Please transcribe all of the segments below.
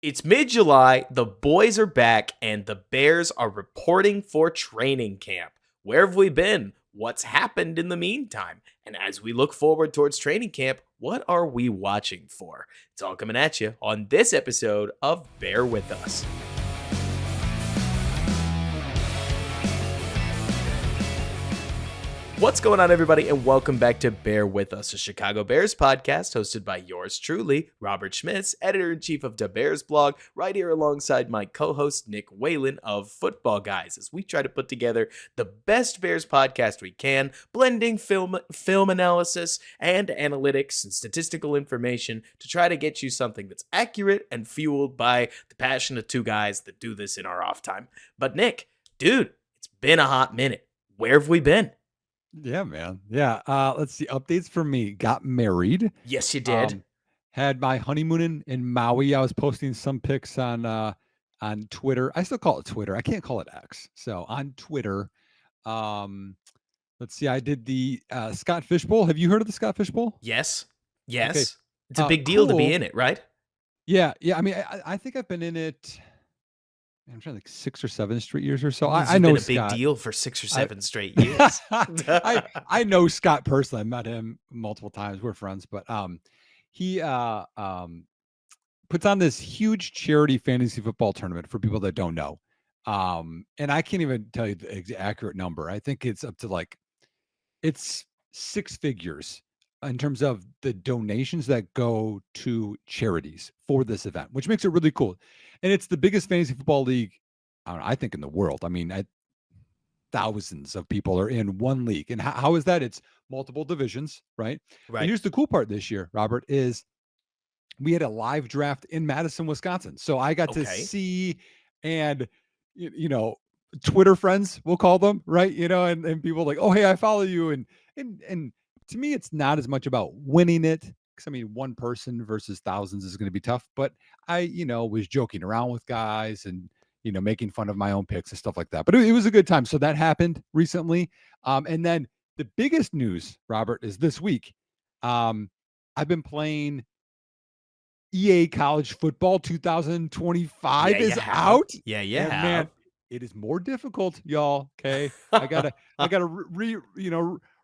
It's mid-July, the boys are back, and the Bears are reporting for training camp. Where have we been? What's happened in the meantime? And as we look forward towards training camp, what are we watching for? It's all coming at you on this episode of Bear With Us. What's going on, everybody, and welcome back to Bear With Us, a Chicago Bears podcast hosted by yours truly, Robert Schmitz, editor-in-chief of the Bears blog, right here alongside my co-host, Nick Whalen of Football Guys, as we try to put together the best Bears podcast we can, blending film analysis and analytics and statistical information to try to get you something that's accurate and fueled by the passion of two guys that do this in our off time. But Nick, dude, it's been a hot minute. Where have we been? Yeah, man. Yeah. Let's see. Updates for me. Got married. Yes, you did. Had my honeymoon in Maui. I was posting some pics on Twitter. I still call it Twitter. I can't call it X. So on Twitter. Let's see. I did the Scott Fish Bowl. Have you heard of the Scott Fish Bowl? Yes. Okay. It's a big deal to be in it, right? Yeah. I mean, I think I've been in it. I'm trying to think 6 or 7 straight years or so. I know it's been a big deal for 6 or 7 straight years. I know Scott personally. I met him multiple times. We're friends, but he puts on this huge charity fantasy football tournament for people that don't know. And I can't even tell you the accurate number. I think it's up to it's 6 figures in terms of the donations that go to charities for this event, which makes it really cool. And it's the biggest fantasy football league, I think, in the world. I mean, thousands of people are in one league. And how is that? It's multiple divisions, right? Right. And here's the cool part this year, Robert, is we had a live draft in Madison, Wisconsin. So I got to see, and, Twitter friends, we'll call them, right? And people like, oh, hey, I follow you. And to me, it's not as much about winning it. Because, I mean, one person versus thousands is going to be tough. But I, was joking around with guys and, making fun of my own picks and stuff like that. But it was a good time. So that happened recently. And then the biggest news, Robert, is this week. I've been playing EA College Football 2025 is out. Yeah. And man, it is more difficult, y'all. Okay. I gotta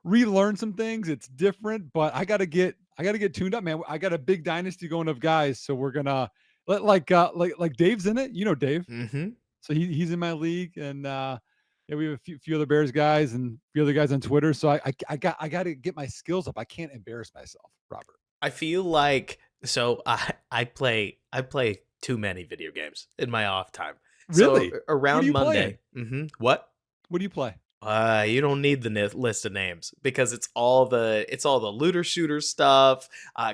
relearn some things. It's different, but I gotta get tuned up, man. I got a big dynasty going of guys, so we're gonna like Dave's in it. You know Dave. Mm-hmm. So he's in my league, and we have a few other Bears guys and a few other guys on Twitter. So I got to get my skills up. I can't embarrass myself, Robert. I feel like I play too many video games in my off time. Really? So around Monday. What? What do you play? You don't need the list of names because it's all the looter shooter stuff.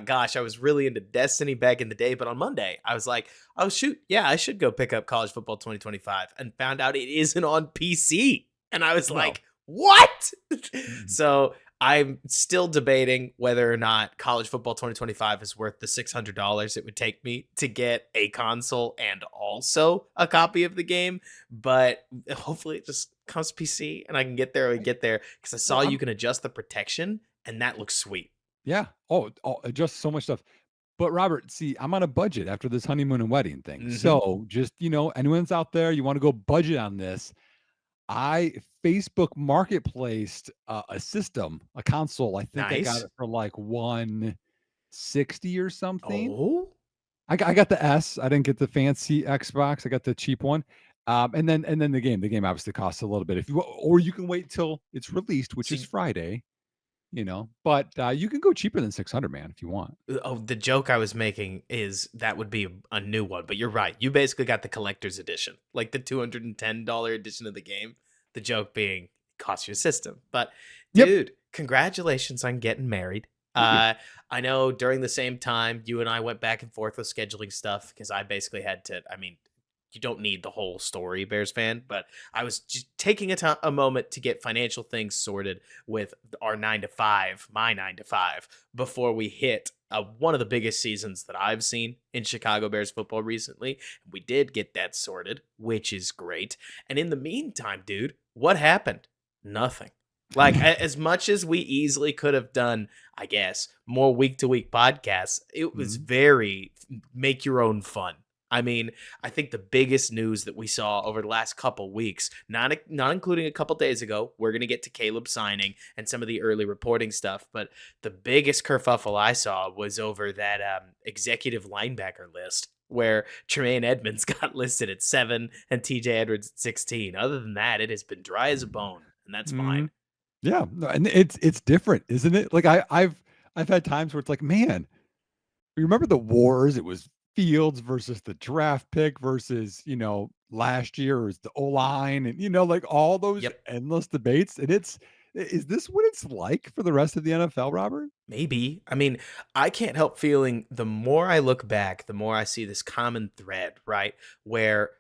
Gosh, I was really into Destiny back in the day, but on Monday I was like, oh shoot, yeah, I should go pick up College Football 2025, and found out it isn't on PC, and I was like, what? So I'm still debating whether or not College Football 2025 is worth the $600 it would take me to get a console and also a copy of the game. But hopefully it just comes to PC and I can get there when I get there, because I saw you can adjust the protection and that looks sweet. Yeah. Oh, adjust so much stuff. But Robert, see, I'm on a budget after this honeymoon and wedding thing. Mm-hmm. So just, anyone's out there, you want to go budget on this. I Facebook marketplaced a system, a console. I think I got it for like $160 or something. Oh, I got the S. I didn't get the fancy Xbox. I got the cheap one. And then the game. The game obviously costs a little bit. Or you can wait till it's released, which is Friday. But you can go cheaper than $600, man, if you want. Oh, the joke I was making is that would be a new one, but you're right. You basically got the collector's edition, like the $210 edition of the game. The joke being costs you a system. But dude, congratulations on getting married. I know during the same time you and I went back and forth with scheduling stuff, because I basically had to, you don't need the whole story, Bears fan, but I was just taking a moment to get financial things sorted with our my 9 to 5, before we hit one of the biggest seasons that I've seen in Chicago Bears football recently. We did get that sorted, which is great. And in the meantime, dude, what happened? Nothing. Like, as much as we easily could have done, I guess, more week-to-week podcasts, it was very make your own fun. I mean, I think the biggest news that we saw over the last couple weeks, not including a couple days ago, we're gonna get to Caleb signing and some of the early reporting stuff, but the biggest kerfuffle I saw was over that executive linebacker list where Tremaine Edmonds got listed at 7 and TJ Edwards at 16. Other than that, it has been dry as a bone, and that's Mhm. fine. Yeah, no, and it's different, isn't it? Like I've had times where it's like, man, you remember the wars? It was Fields versus the draft pick versus, last year is the O-line and, like all those Yep. endless debates. And is this what it's like for the rest of the NFL, Robert? Maybe. I mean, I can't help feeling the more I look back, the more I see this common thread, right? Where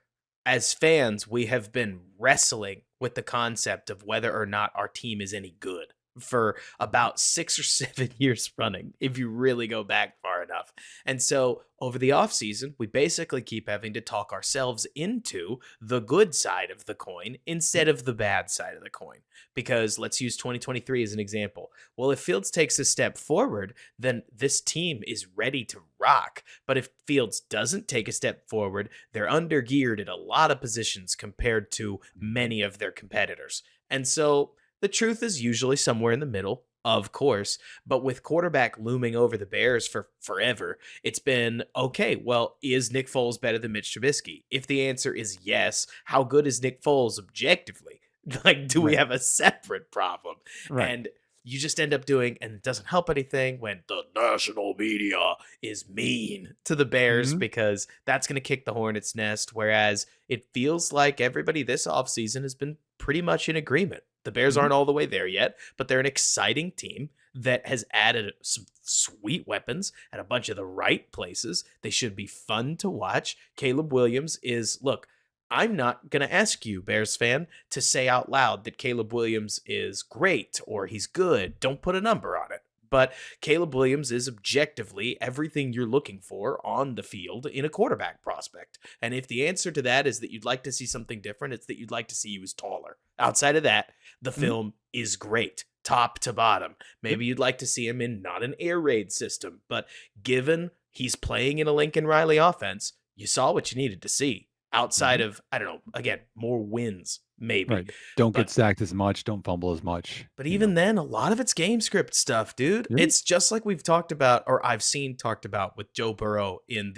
as fans, we have been wrestling with the concept of whether or not our team is any good for about 6 or 7 years running, if you really go back far enough. And so over the offseason, we basically keep having to talk ourselves into the good side of the coin instead of the bad side of the coin. Because let's use 2023 as an example. Well, if Fields takes a step forward, then this team is ready to rock. But if Fields doesn't take a step forward, they're undergeared at a lot of positions compared to Mhm. many of their competitors. And so the truth is usually somewhere in the middle, of course. But with quarterback looming over the Bears for forever, it's been okay. Well, is Nick Foles better than Mitch Trubisky? If the answer is yes, how good is Nick Foles objectively? Like, do we Right. have a separate problem? Right. And you just end up doing, and it doesn't help anything when the national media is mean to the Bears Mhm. because that's going to kick the hornet's nest. Whereas it feels like everybody this offseason has been pretty much in agreement. The Bears Mhm. aren't all the way there yet, but they're an exciting team that has added some sweet weapons at a bunch of the right places. They should be fun to watch. Caleb Williams is, look, I'm not going to ask you, Bears fan, to say out loud that Caleb Williams is great or he's good. Don't put a number on it. But Caleb Williams is objectively everything you're looking for on the field in a quarterback prospect. And if the answer to that is that you'd like to see something different, it's that you'd like to see he was taller. Outside of that, the Mhm. film is great, top to bottom. Yep. Maybe you'd like to see him in not an air raid system, but given he's playing in a Lincoln Riley offense, you saw what you needed to see outside Mhm. of, I don't know, again, more wins, maybe. Right. Don't get But sacked as much, don't fumble as much. even then, a lot of it's game script stuff, dude. Yeah. It's just like we've talked about, or I've seen talked about with Joe Burrow in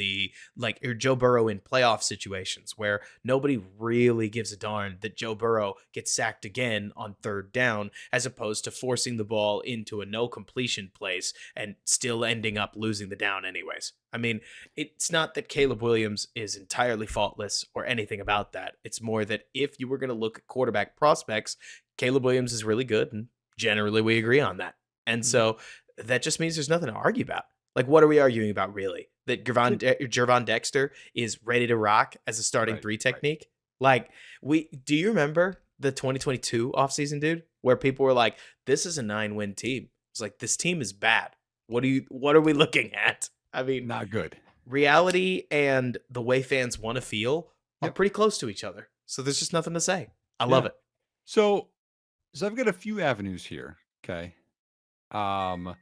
or Joe Burrow in playoff situations where nobody really gives a darn that Joe Burrow gets sacked again on third down, as opposed to forcing the ball into a no completion place and still ending up losing the down anyways. I mean, it's not that Caleb Williams is entirely faultless or anything about that. It's more that if you were going to look at quarterback prospects, Caleb Williams is really good, and generally we agree on that. And Mhm. so that just means there's nothing to argue about. Like, what are we arguing about, really? That Yep. Gervon Dexter is ready to rock as a starting Right. three Right. technique? Like, do you remember the 2022 offseason, dude, where people were like, this is a 9-win team? It's like, this team is bad. What are we looking at? I mean, Not good. reality and the way fans want to feel are Yep. pretty close to each other. So there's just nothing to say. I love Yeah. it. So so I've got a few avenues here. Okay. Um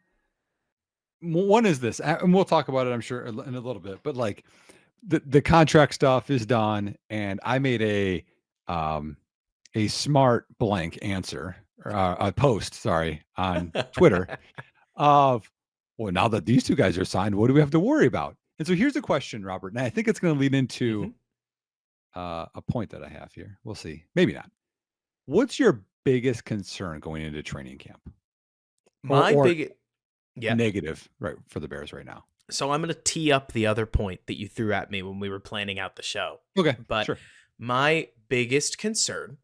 one is this, and we'll talk about it, I'm sure, in a little bit, but like the contract stuff is done, and I made um a smart blank answer, a post, sorry, on Twitter of, well, now that these two guys are signed, what do we have to worry about? And so here's a question, Robert, and I think it's going to lead into Mhm. a point that I have here. We'll see. Maybe not. What's your biggest concern going into training camp, My or big Yeah. negative, right, for the Bears right now? So I'm going to tee up the other point that you threw at me when we were planning out the show. Okay, But sure. my biggest concern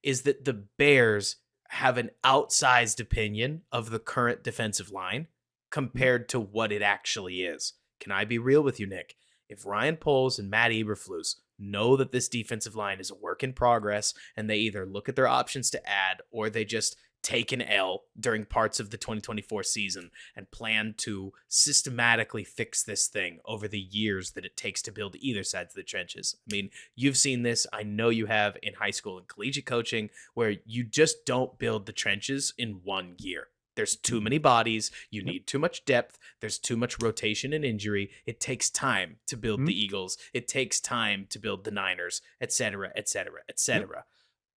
is that the Bears have an outsized opinion of the current defensive line Mhm. compared to what it actually is. Can I be real with you, Nick? If Ryan Poles and Matt Eberflus know that this defensive line is a work in progress and they either look at their options to add or they just take an L during parts of the 2024 season and plan to systematically fix this thing over the years that it takes to build either sides of the trenches. I mean, you've seen this, I know you have, in high school and collegiate coaching, where you just don't build the trenches in one year. There's too many bodies. You Yep. need too much depth. There's too much rotation and injury. It takes time to build Mhm. the Eagles. It takes time to build the Niners, et cetera, et cetera, et Yep. cetera.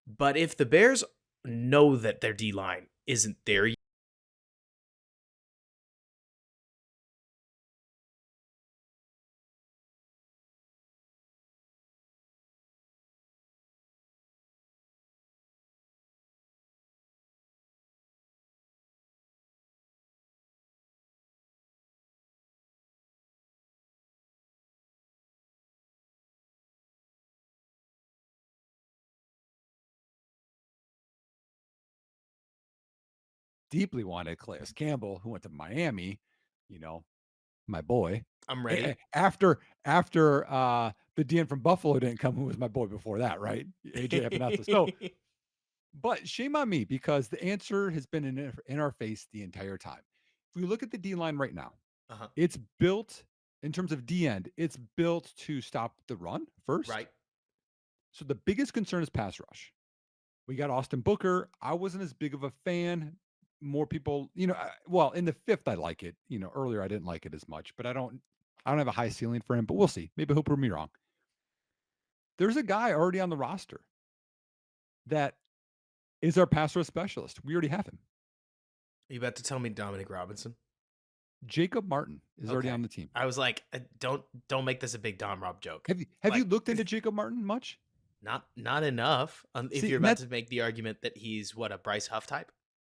But if the Bears know that their D line isn't there, Deeply wanted Calais Campbell, who went to Miami, you know, my boy. I'm ready. After the DN from Buffalo didn't come, who was my boy before that, right? AJ Epinesa. So, but shame on me because the answer has been in our face the entire time. If we look at the D line right now, Uh-huh. it's built in terms of D end, it's built to stop the run first. Right. So the biggest concern is pass rush. We got Austin Booker. I wasn't as big of a fan. More people, well, in the fifth, I like it. Earlier I didn't like it as much, but I don't have a high ceiling for him, but we'll see. Maybe he'll prove me wrong. There's a guy already on the roster that is our pass rush specialist. We already have him. Are you about to tell me Dominic Robinson? Jacob Martin is already Okay. on the team. I was like, don't make this a big Dom Rob joke. Have you Like, looked into Jacob Martin much? not enough. If See, you're and about to make the argument that he's what, a Bryce Huff type.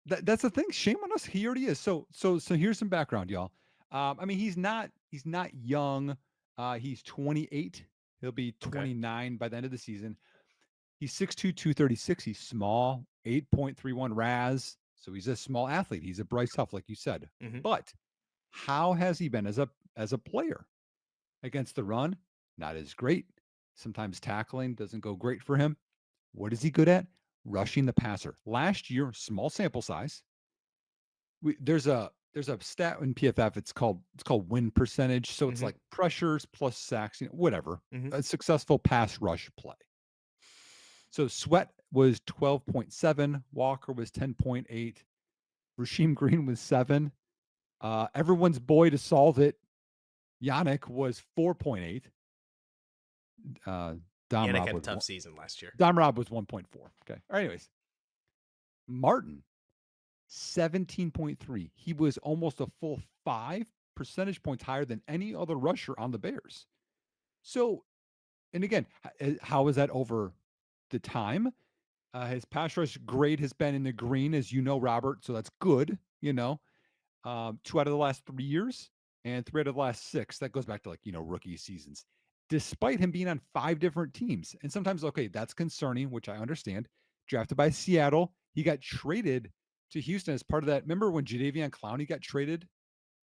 that's the thing. Shame on us. He already is. So here's some background, y'all. I mean, he's not young. He's 28. He'll be Okay. 29 by the end of the season. He's 6'2", 236. He's small, 8.31 RAS. So he's a small athlete. He's a Bryce Huff, like you said. Hmm. But how has he been as a player against the run? Not as great. Sometimes tackling doesn't go great for him. What is he good at? Rushing the passer. Last year, small sample size. There's a stat in PFF. It's called win percentage. So it's Hmm. like pressures plus sacks, whatever. Hmm. A successful pass rush play. So Sweat was 12.7, Walker was 10.8, Rasheem Green was 7. Everyone's boy to solve it, Yannick was 4.8. Uh, Dom Yannick Rob had a was tough season last year. Dom Rob was 1.4. Okay. Anyways, Martin 17.3. He was almost a full 5 percentage points higher than any other rusher on the Bears. So, and again, how is that over the time? His pass rush grade has been in the green, as you know, Robert. So that's good. 2 out of the last 3 years and 3 out of the last 6. That goes back to rookie seasons. Despite him being on 5 different teams, and sometimes okay, that's concerning, which I understand. Drafted by Seattle, he got traded to Houston as part of that. Remember when Jadeveon Clowney got traded?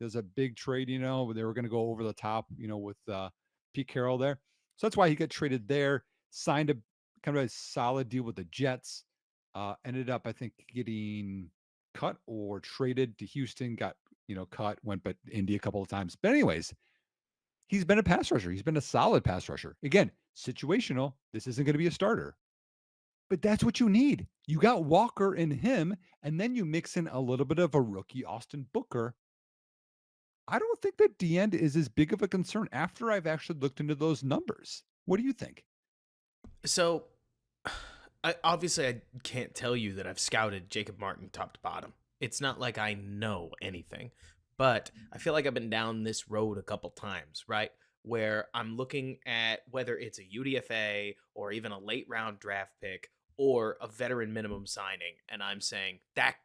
There's a big trade, where they were going to go over the top, with Pete Carroll there. So that's why he got traded there. Signed a kind of a solid deal with the Jets. Ended up, I think, getting cut or traded to Houston. Got cut, went but Indy a couple of times. But anyways, he's been a pass rusher. He's been a solid pass rusher. Again, situational. This isn't going to be a starter, but that's what you need. You got Walker in him, and then you mix in a little bit of a rookie, Austin Booker. I don't think that D end is as big of a concern after I've actually looked into those numbers. What do you think? So, I can't tell you that I've scouted Jacob Martin top to bottom. It's not like I know anything, but I feel like I've been down this road a couple times, right? Where I'm looking at whether it's a UDFA or even a late round draft pick or a veteran minimum signing, and I'm saying that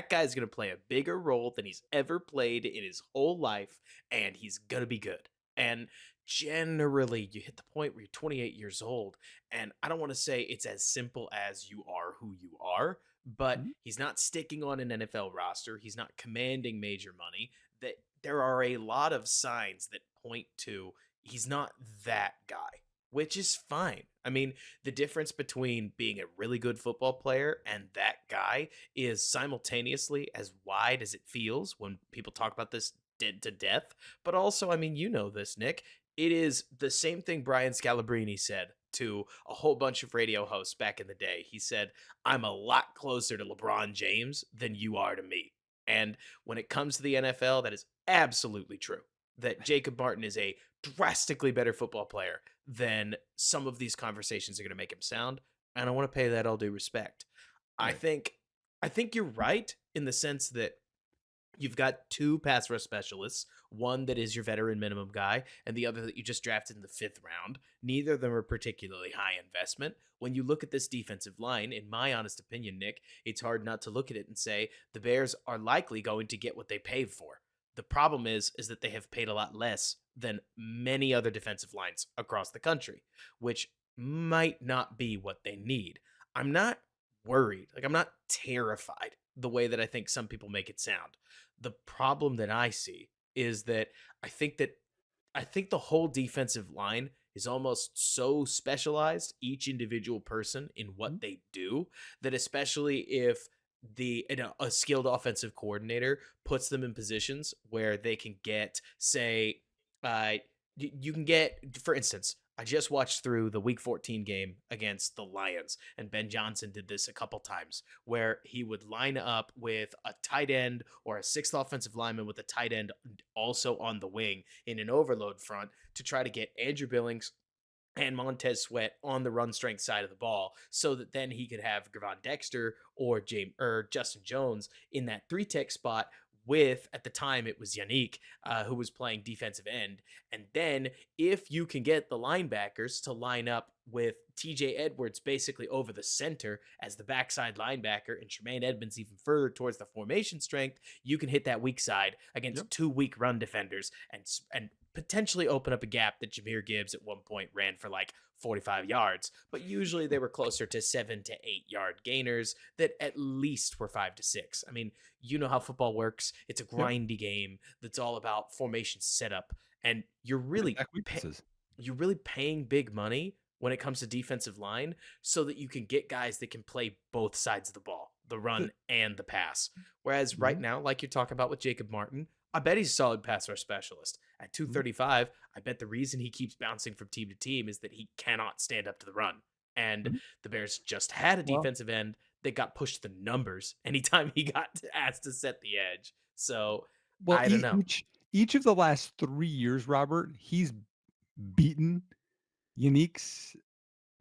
guy's going to play a bigger role than he's ever played in his whole life, and he's going to be good. And generally, you hit the point where you're 28 years old, and I don't want to say it's as simple as you are who you are, but Mhm. he's not sticking on an NFL roster. He's not commanding major money. That there are a lot of signs that point to he's not that guy, which is fine. I mean, the difference between being a really good football player and that guy is simultaneously as wide as it feels when people talk about this dead to death. But also, I mean, you know this, Nick. It is the same thing Brian Scalabrine said to a whole bunch of radio hosts back in the day. He said, I'm a lot closer to LeBron James than you are to me. And when it comes to the NFL, that is absolutely true. That Jacob Martin is a drastically better football player than some of these conversations are going to make him sound. And I want to pay that all due respect. I Right. think I think you're right in the sense that you've got two pass rush specialists, one that is your veteran minimum guy, and the other that you just drafted in the fifth round. Neither of them are particularly high investment. When you look at this defensive line, in my honest opinion, Nick, it's hard not to look at it and say the Bears are likely going to get what they paid for. The problem is that they have paid a lot less than many other defensive lines across the country, which might not be what they need. I'm not worried. Like I'm not terrified the way that I think some people make it sound. The problem that I see is that I think that I think the whole defensive line is almost so specialized, each individual person in Mhm. what they do, that especially if a skilled offensive coordinator puts them in positions where they can get, say, uh, you can get, for instance, I just watched through the Week 14 game against the Lions, and Ben Johnson did this a couple times where he would line up with a tight end or a sixth offensive lineman with a tight end also on the wing in an overload front to try to get Andrew Billings and Montez Sweat on the run strength side of the ball so that then he could have Gravon Dexter or James or Justin Jones in that three tech spot with, at the time it was Yannick, who was playing defensive end. And then if you can get the linebackers to line up with TJ Edwards basically over the center as the backside linebacker and Tremaine Edmonds even further towards the formation strength, you can hit that weak side Yep. against two weak run defenders and potentially open up a gap that Jameer Gibbs at one point ran for like 45 yards, but usually they were closer to 7 to 8 yard gainers that at least were 5 to 6. I mean, you know how football works. It's a Yep. grindy game that's all about formation setup, and Attack weaknesses. you're really paying big money when it comes to defensive line so that you can get guys that can play both sides of the ball, the The run and the pass. Whereas right Mhm. now, like you're talking about with Jacob Martin, I bet he's a solid pass rush specialist. At Mhm. 235, I bet the reason he keeps bouncing from team to team is that he cannot stand up to the run. And Mhm. the Bears just had a Well, defensive end that got pushed the numbers anytime he got asked to set the edge. So I don't know. each of the last 3 years, Robert, he's beaten Unique's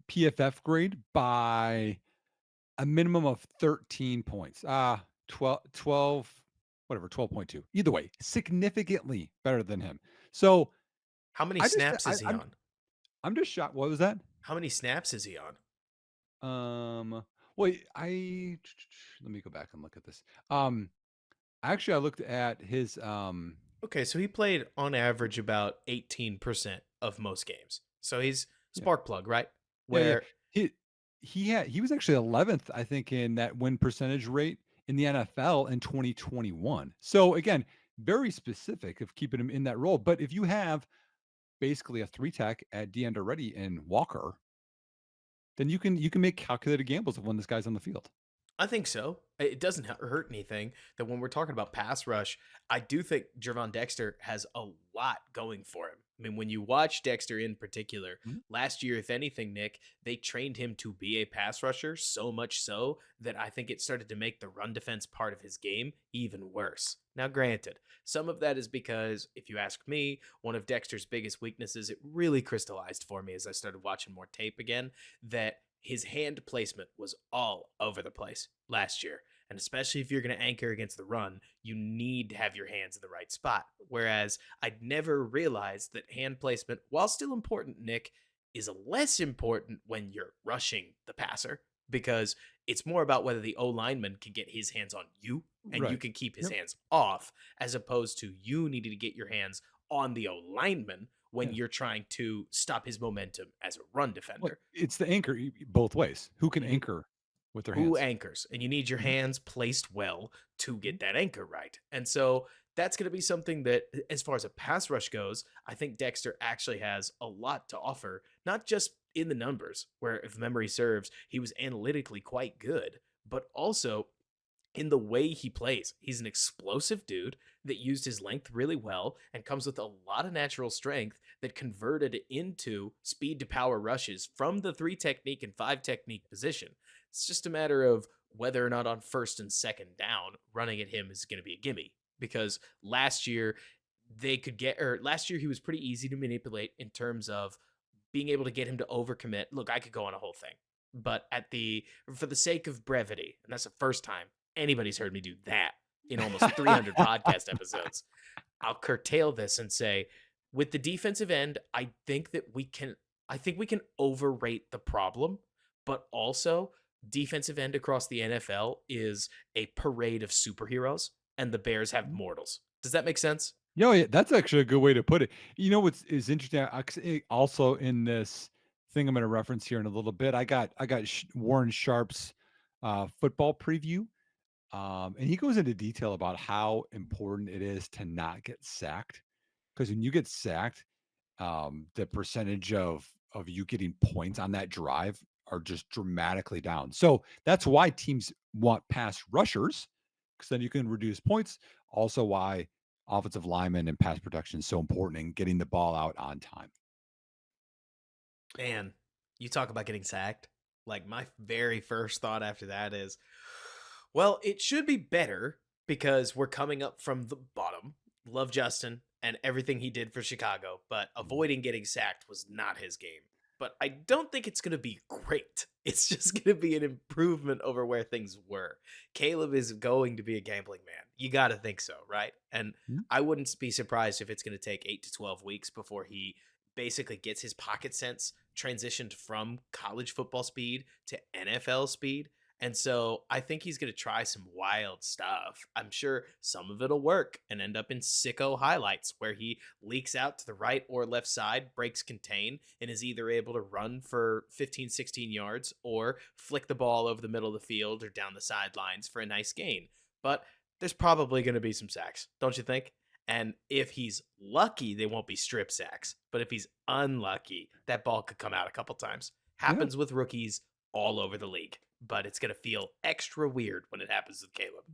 PFF grade by a minimum of 13 points. 12, whatever, 12.2. Either way, significantly better than him. So, How many I just snaps I is he on? I'm just shocked. What was that? How many snaps is he on? Um, wait, I let me go back and look at this. Actually, I looked at his, Okay, so he played on average about 18% of most games. So he's yeah, spark plug, right? yeah. Where He he was actually 11th, I think, in that win percentage rate in the NFL in 2021. So again, very specific of keeping him in that role. But if you have basically a three tech at DeAndre already and Walker, then you can make calculated gambles of when this guy's on the field. I think so. It doesn't hurt anything that when we're talking about pass rush, I do think Jervon Dexter has a lot going for him. I mean, when you watch Dexter in particular, Mhm. last year, if anything, Nick, they trained him to be a pass rusher so much so that I think it started to make the run defense part of his game even worse. Now, granted, some of that is because, if you ask me, one of Dexter's biggest weaknesses, it really crystallized for me as I started watching more tape again, that his hand placement was all over the place last year. And especially if you're going to anchor against the run, you need to have your hands in the right spot. Whereas I'd never realized that hand placement, while still important, Nick, is less important when you're rushing the passer because it's more about whether the O lineman can get his hands on you and you Right. can keep his Yep. hands off, as opposed to you needing to get your hands on the O lineman when Yeah. you're trying to stop his momentum as a run Well, defender. it's the anchor both ways. Who can Mhm. anchor with their Who hands? anchors, and you need your Mhm. hands placed well to Mhm. get that anchor right. And so that's going to be something that, as far as a pass rush goes, I think Dexter actually has a lot to offer, not just in the numbers, where if memory serves, he was analytically quite good, but also in the way he plays. He's an explosive dude that used his length really well and comes with a lot of natural strength that converted into speed to power rushes from the three technique and five technique position. It's just a matter of whether or not on first and second down, running at him is going to be a gimme. Because last year last year he was pretty easy to manipulate in terms of being able to get him to overcommit. Look, I could go on a whole thing, but for the sake of brevity, and that's the first time anybody's heard me do that in almost 300 podcast episodes, I'll curtail this and say, with the defensive end, I think we can overrate the problem, but also defensive end across the NFL is a parade of superheroes, and the Bears have mortals. Does that make sense? Yeah, that's actually a good way to put it. You know what's is interesting? Also in this thing I'm going to reference here in a little bit, I got Warren Sharp's football preview, and he goes into detail about how important it is to not get sacked. Because when you get sacked, the percentage of you getting points on that drive are just dramatically down. So that's why teams want pass rushers, because then you can reduce points. Also, why offensive linemen and pass protection is so important in getting the ball out on time. Man, you talk about getting sacked. Like, my very first thought after that is, well, it should be better because we're coming up from the bottom. Love Justin and everything he did for Chicago, but avoiding getting sacked was not his game. But I don't think it's going to be great. It's just going to be an improvement over where things were. Caleb is going to be a gambling man. You got to think so, right? And I wouldn't be surprised if it's going to take 8 to 12 weeks before he basically gets his pocket sense transitioned from college football speed to NFL speed. And so I think he's going to try some wild stuff. I'm sure some of it'll work and end up in sicko highlights where he leaks out to the right or left side, breaks contain, and is either able to run for 15, 16 yards or flick the ball over the middle of the field or down the sidelines for a nice gain. But there's probably going to be some sacks, don't you think? And if he's lucky, they won't be strip sacks. But if he's unlucky, that ball could come out a couple times. Happens with rookies all over the league, but it's going to feel extra weird when it happens with Caleb.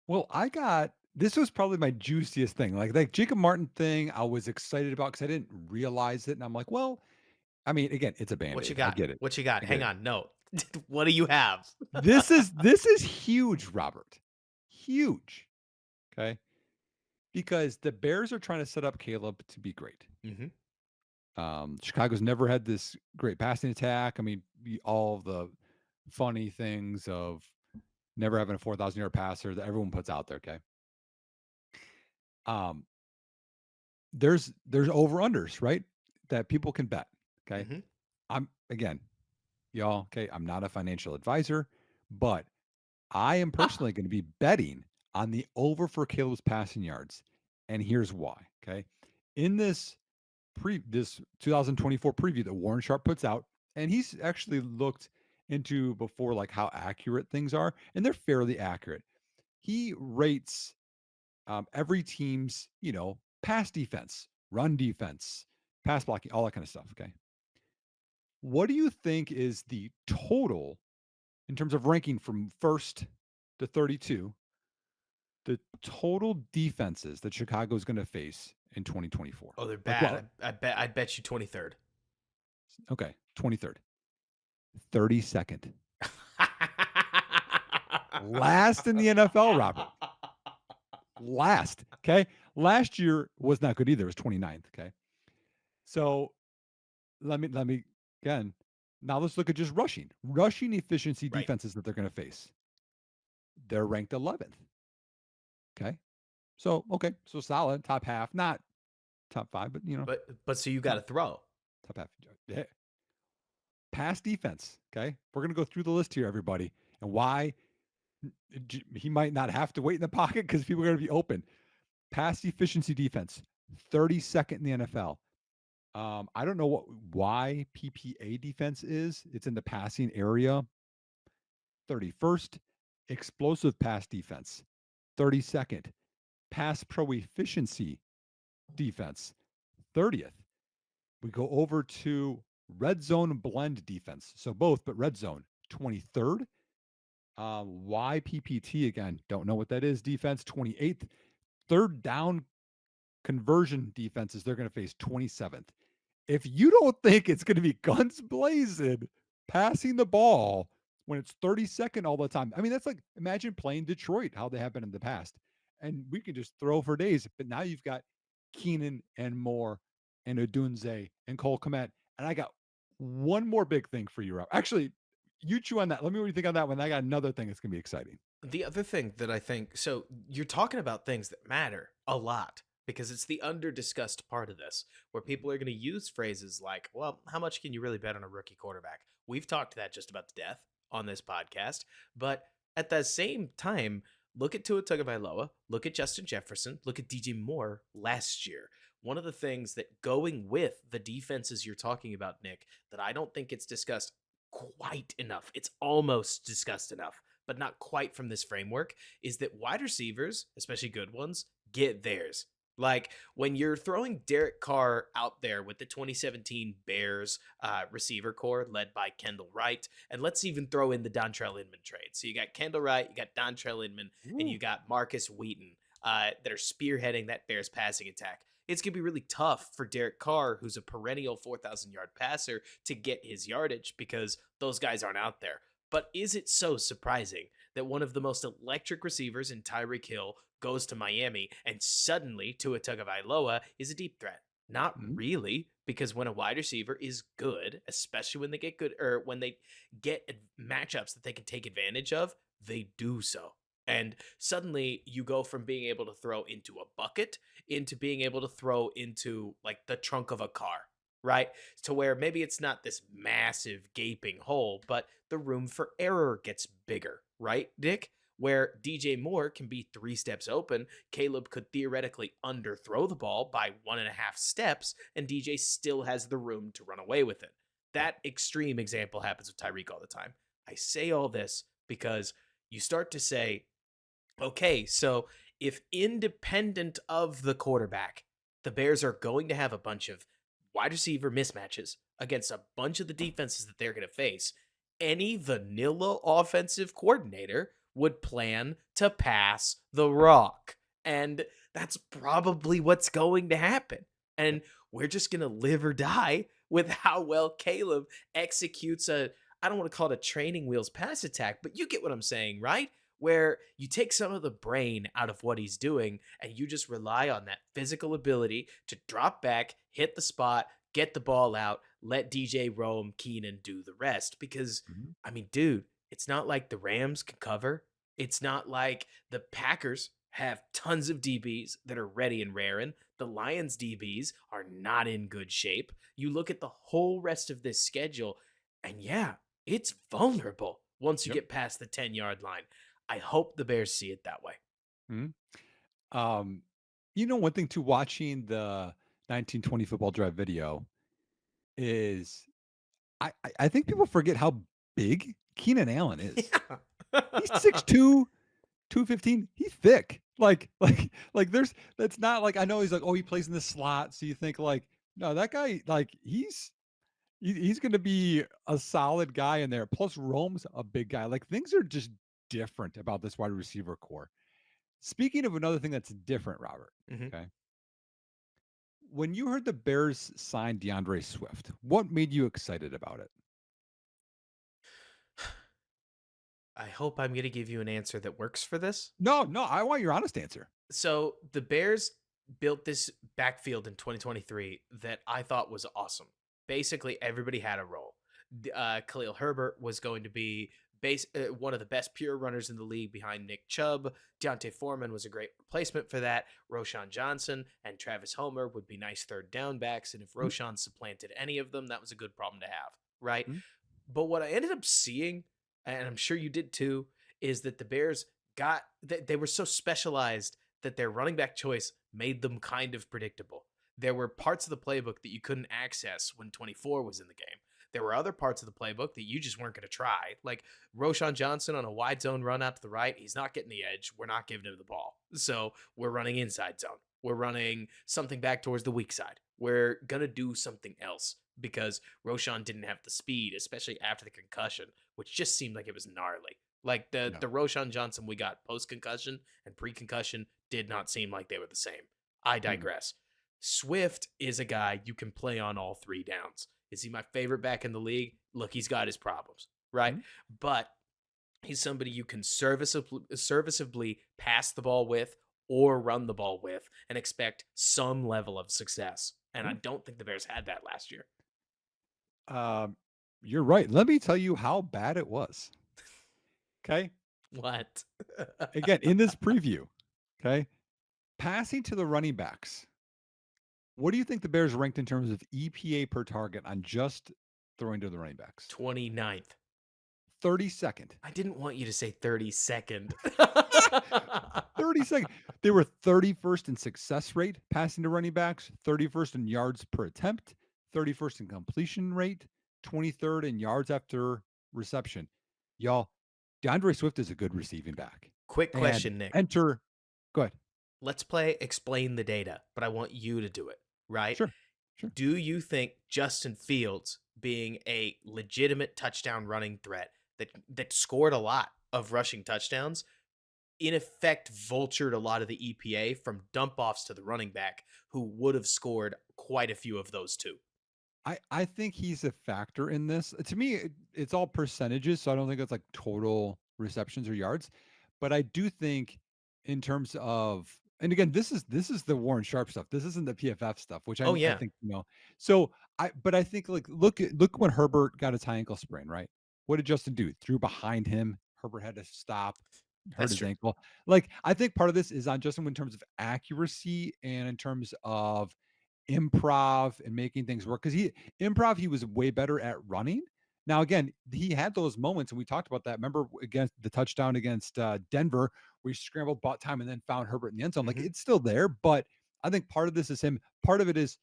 Well, this was probably my juiciest thing. Like Jacob Martin thing, I was excited about because I didn't realize it. And I'm like, well, I mean, again, it's a Band-Aid. What you got? I get it. What you got? Hang on. No. What do you have? This is huge, Robert. Huge. Okay. Because the Bears are trying to set up Caleb to be great. Chicago's never had this great passing attack. I mean, all the funny things of never having a 4,000-yard passer that everyone puts out there. Okay. There's over-unders, right? That people can bet. Okay. I'm y'all, okay, I'm not a financial advisor, but I am personally going to be betting on the over for Caleb's passing yards. And here's why. Okay. In this 2024 preview that Warren Sharp puts out, and he's actually looked into before like how accurate things are, and they're fairly accurate. He rates every team's, pass defense, run defense, pass blocking, all that kind of stuff. Okay. What do you think is the total in terms of ranking from first to 32, the total defenses that Chicago is going to face in 2024? Oh, they're bad. I'd bet you 23rd. Okay, 23rd. 32nd. Last in the NFL, Robert. Last. Okay. Last year was not good either. It was 29th. Okay. So let me again. Now let's look at just rushing efficiency defenses that they're going to face. They're ranked 11th. Okay. So solid, top half, not top 5, but But so you got to throw. Top half. Yeah. Pass defense. Okay. We're going to go through the list here, everybody, and why he might not have to wait in the pocket because people are going to be open. Pass efficiency defense, 32nd in the NFL. I don't know why PPA defense is. It's in the passing area. 31st. Explosive pass defense, 32nd. Pass pro efficiency defense, 30th. We go over to red zone blend defense. So both, but red zone, 23rd. YPPT again, don't know what that is. Defense, 28th. Third down conversion defenses, they're going to face 27th. If you don't think it's going to be guns blazing, passing the ball when it's 30-second all the time. I mean, that's like imagine playing Detroit, how they have been in the past. And we can just throw for days. But now you've got Keenan and Moore and Odunze and Cole Kmet. And I got one more big thing for you, Rob. Actually, you chew on that. Let me know what you think on that one. I got another thing that's gonna be exciting. The other thing that I think, so you're talking about things that matter a lot because it's the under discussed part of this where people are going to use phrases like, well, how much can you really bet on a rookie quarterback? We've talked that just about to death on this podcast. But at the same time, look at Tua Tagovailoa, look at Justin Jefferson, look at DJ Moore last year. One of the things that going with the defenses you're talking about, Nick, that I don't think it's discussed quite enough, it's almost discussed enough but not quite from this framework, is that wide receivers, especially good ones, get theirs. Like when you're throwing Derek Carr out there with the 2017 Bears receiver core led by Kendall Wright, and let's even throw in the Dontrell Inman trade. So you got Kendall Wright, you got Dontrell Inman, and you got Marcus Wheaton that are spearheading that Bears passing attack. It's going to be really tough for Derek Carr, who's a perennial 4,000-yard passer, to get his yardage because those guys aren't out there. But is it so surprising that one of the most electric receivers in Tyreek Hill goes to Miami and suddenly Tua Tagovailoa is a deep threat? Not Mhm. really, because when a wide receiver is good, especially when they get good or when they get matchups that they can take advantage of, they do so. And suddenly you go from being able to throw into a bucket into being able to throw into like the trunk of a car, right? To where maybe it's not this massive gaping hole, but the room for error gets bigger, right, Dick? Where DJ Moore can be 3 steps open, Caleb could theoretically underthrow the ball by 1.5 steps, and DJ still has the room to run away with it. That extreme example happens with Tyreek all the time. I say all this because you start to say, okay, so if independent of the quarterback, the Bears are going to have a bunch of wide receiver mismatches against a bunch of the defenses that they're going to face, any vanilla offensive coordinator would plan to pass the rock. And that's probably what's going to happen. And we're just going to live or die with how well Caleb executes a, I don't want to call it a training wheels pass attack, but you get what I'm saying, right? Where you take some of the brain out of what he's doing and you just rely on that physical ability to drop back, hit the spot, get the ball out, let DJ roam, Keenan do the rest. Because, Mhm. I mean, dude, it's not like the Rams can cover. It's not like the Packers have tons of DBs that are ready and raring. The Lions DBs are not in good shape. You look at the whole rest of this schedule, and yeah, it's vulnerable once you Yep. get past the 10-yard line. I hope the Bears see it that way. Mhm. Um, one thing to watching the 1920 football drive video is I think people forget how big Keenan Allen is. He's Yeah. 6'2", 215. He's thick. Like there's that's not like I know he's like, oh, he plays in the slot. So you think like, no, that guy, like he's gonna be a solid guy in there. Plus Rome's a big guy. Like things are just different about this wide receiver core. Speaking of another thing that's different, Robert. Mhm. Okay. When you heard the Bears sign DeAndre Swift, what made you excited about it? I hope I'm going to give you an answer that works for this. No, no, I want your honest answer. So the Bears built this backfield in 2023 that I thought was awesome. Basically, everybody had a role. Khalil Herbert was going to be one of the best pure runners in the league behind Nick Chubb. Deontay Foreman was a great replacement for that. Roshan Johnson and Travis Homer would be nice third down backs. And if Mm, Roshan supplanted any of them, that was a good problem to have, right? mm, But what I ended up seeing, and I'm sure you did too, is that the Bears they were so specialized that their running back choice made them kind of predictable. There were parts of the playbook that you couldn't access when 24 was in the game. There were other parts of the playbook that you just weren't going to try. Like Roshan Johnson on a wide zone run out to the right, he's not getting the edge. We're not giving him the ball. So we're running inside zone. We're running something back towards the weak side. We're going to do something else because Roshan didn't have the speed, especially after the concussion, which just seemed like it was gnarly. Like the no. the Roshan Johnson we got post concussion and pre concussion did not seem like they were the same. I Mm. digress. Swift is a guy you can play on all 3 downs. Is he my favorite back in the league? Look, he's got his problems. right? Mhm. But he's somebody you can serviceably pass the ball with or run the ball with and expect some level of success. And I Yeah. don't think the Bears had that last year. Um, you're right. Let me tell you how bad it was. Okay. What? Again, in this preview, okay, passing to the running backs. What do you think the Bears ranked in terms of EPA per target on just throwing to the running backs? 29th. 32nd. I didn't want you to say 32nd. 32nd. They were 31st in success rate passing to running backs, 31st in yards per attempt, 31st in completion rate, 23rd in yards after reception. Y'all, DeAndre Swift is a good receiving back. Quick And question, Nick. enter, go ahead. Let's play explain the data, but I want you to do it, right? Sure. Sure. Do you think Justin Fields being a legitimate touchdown running threat that scored a lot of rushing touchdowns in effect vultured a lot of the EPA from dump offs to the running back who would have scored quite a few of those too? I think he's a factor in this. To me, it's all percentages, so I don't think it's like total receptions or yards. But I do think in terms of, and again, this is the Warren Sharp stuff. This isn't the PFF stuff, which Oh I yeah, think, So I think like look when Herbert got his high ankle sprain, right? What did Justin do? Threw behind him. Herbert had to stop, hurt that's his true. ankle. Like I think part of this is on Justin in terms of accuracy and in terms of improv and making things work because he was way better at running. Now again, he had those moments and we talked about that. Remember against the touchdown against Denver where he scrambled, bought time, and then found Herbert in the end zone. Like Hmm. it's still there, but I think part of this is him. Part of it is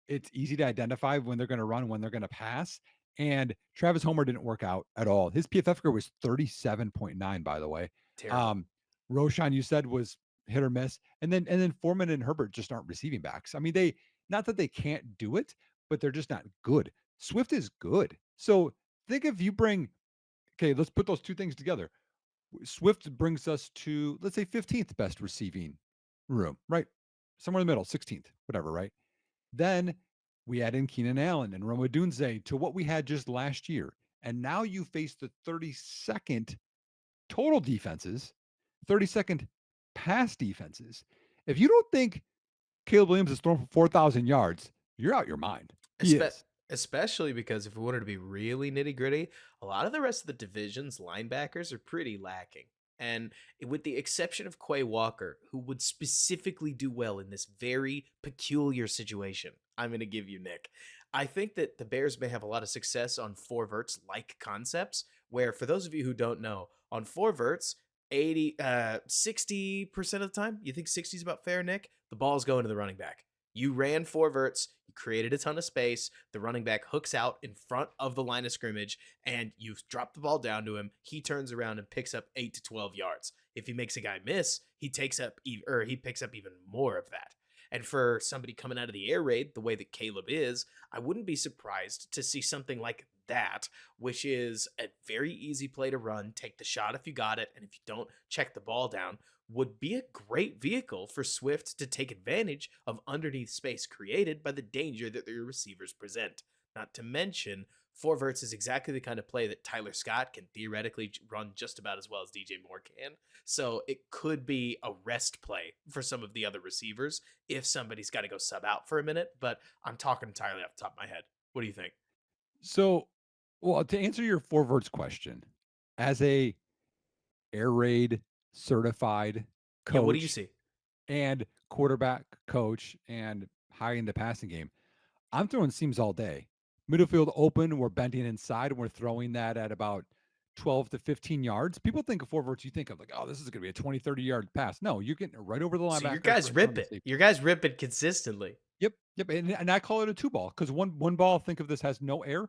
it's easy to identify when they're going to run, when they're going to pass. And Travis Homer didn't work out at all. His PFF score was 37.9, by the way. Terrible. Um, Roshan, you said, was hit or miss. And then Foreman and Herbert just aren't receiving backs. I mean, they not that they can't do it, but they're just not good. Swift is good. So think if you bring okay, let's put those two things together. Swift brings us to let's say 15th best receiving room, right? Somewhere in the middle, 16th, whatever, right? Then we add in Keenan Allen and Roma Dunze to what we had just last year. And now you face the 32nd total defenses, 32nd pass defenses. If you don't think Caleb Williams is throwing for 4,000 yards, you're out your mind. He Espe- is. Especially because if we wanted to be really nitty gritty, a lot of the rest of the division's linebackers are pretty lacking. And with the exception of Quay Walker, who would specifically do well in this very peculiar situation, I'm going to give you Nick. I think that the Bears may have a lot of success on four verts like concepts, where for those of you who don't know, on four verts, 60% of the time, you think 60 is about fair, Nick? The ball's going to the running back. You ran four verts, you created a ton of space. The running back hooks out in front of the line of scrimmage, and you drop the ball down to him. He turns around and picks up 8 to 12 yards. If he makes a guy miss, he picks up even more of that. And for somebody coming out of the air raid, the way that Caleb is, I wouldn't be surprised to see something like that, which is a very easy play to run. Take the shot if you got it, and if you don't, check the ball down would be a great vehicle for Swift to take advantage of underneath space created by the danger that their receivers present. Not to mention, four verts is exactly the kind of play that Tyler Scott can theoretically run just about as well as DJ Moore can. So it could be a rest play for some of the other receivers if somebody's got to go sub out for a minute. But I'm talking entirely off the top of my head. What do you think? So, well, to answer your four verts question, as a air raid certified Yeah, what do you coach see? and quarterback coach and high in the passing game, I'm throwing seams all day. Middle field open, we're bending inside, and we're throwing that at about 12 to 15 yards. People think of four verts, you think of like, oh, this is going to be a 20, 30-yard pass. No, you're getting it right over the So your linebackers, guys right in front rip of the it. safety. Your guys rip it consistently, Yep, yep. And I call it a two ball because one ball, think of this, has no air.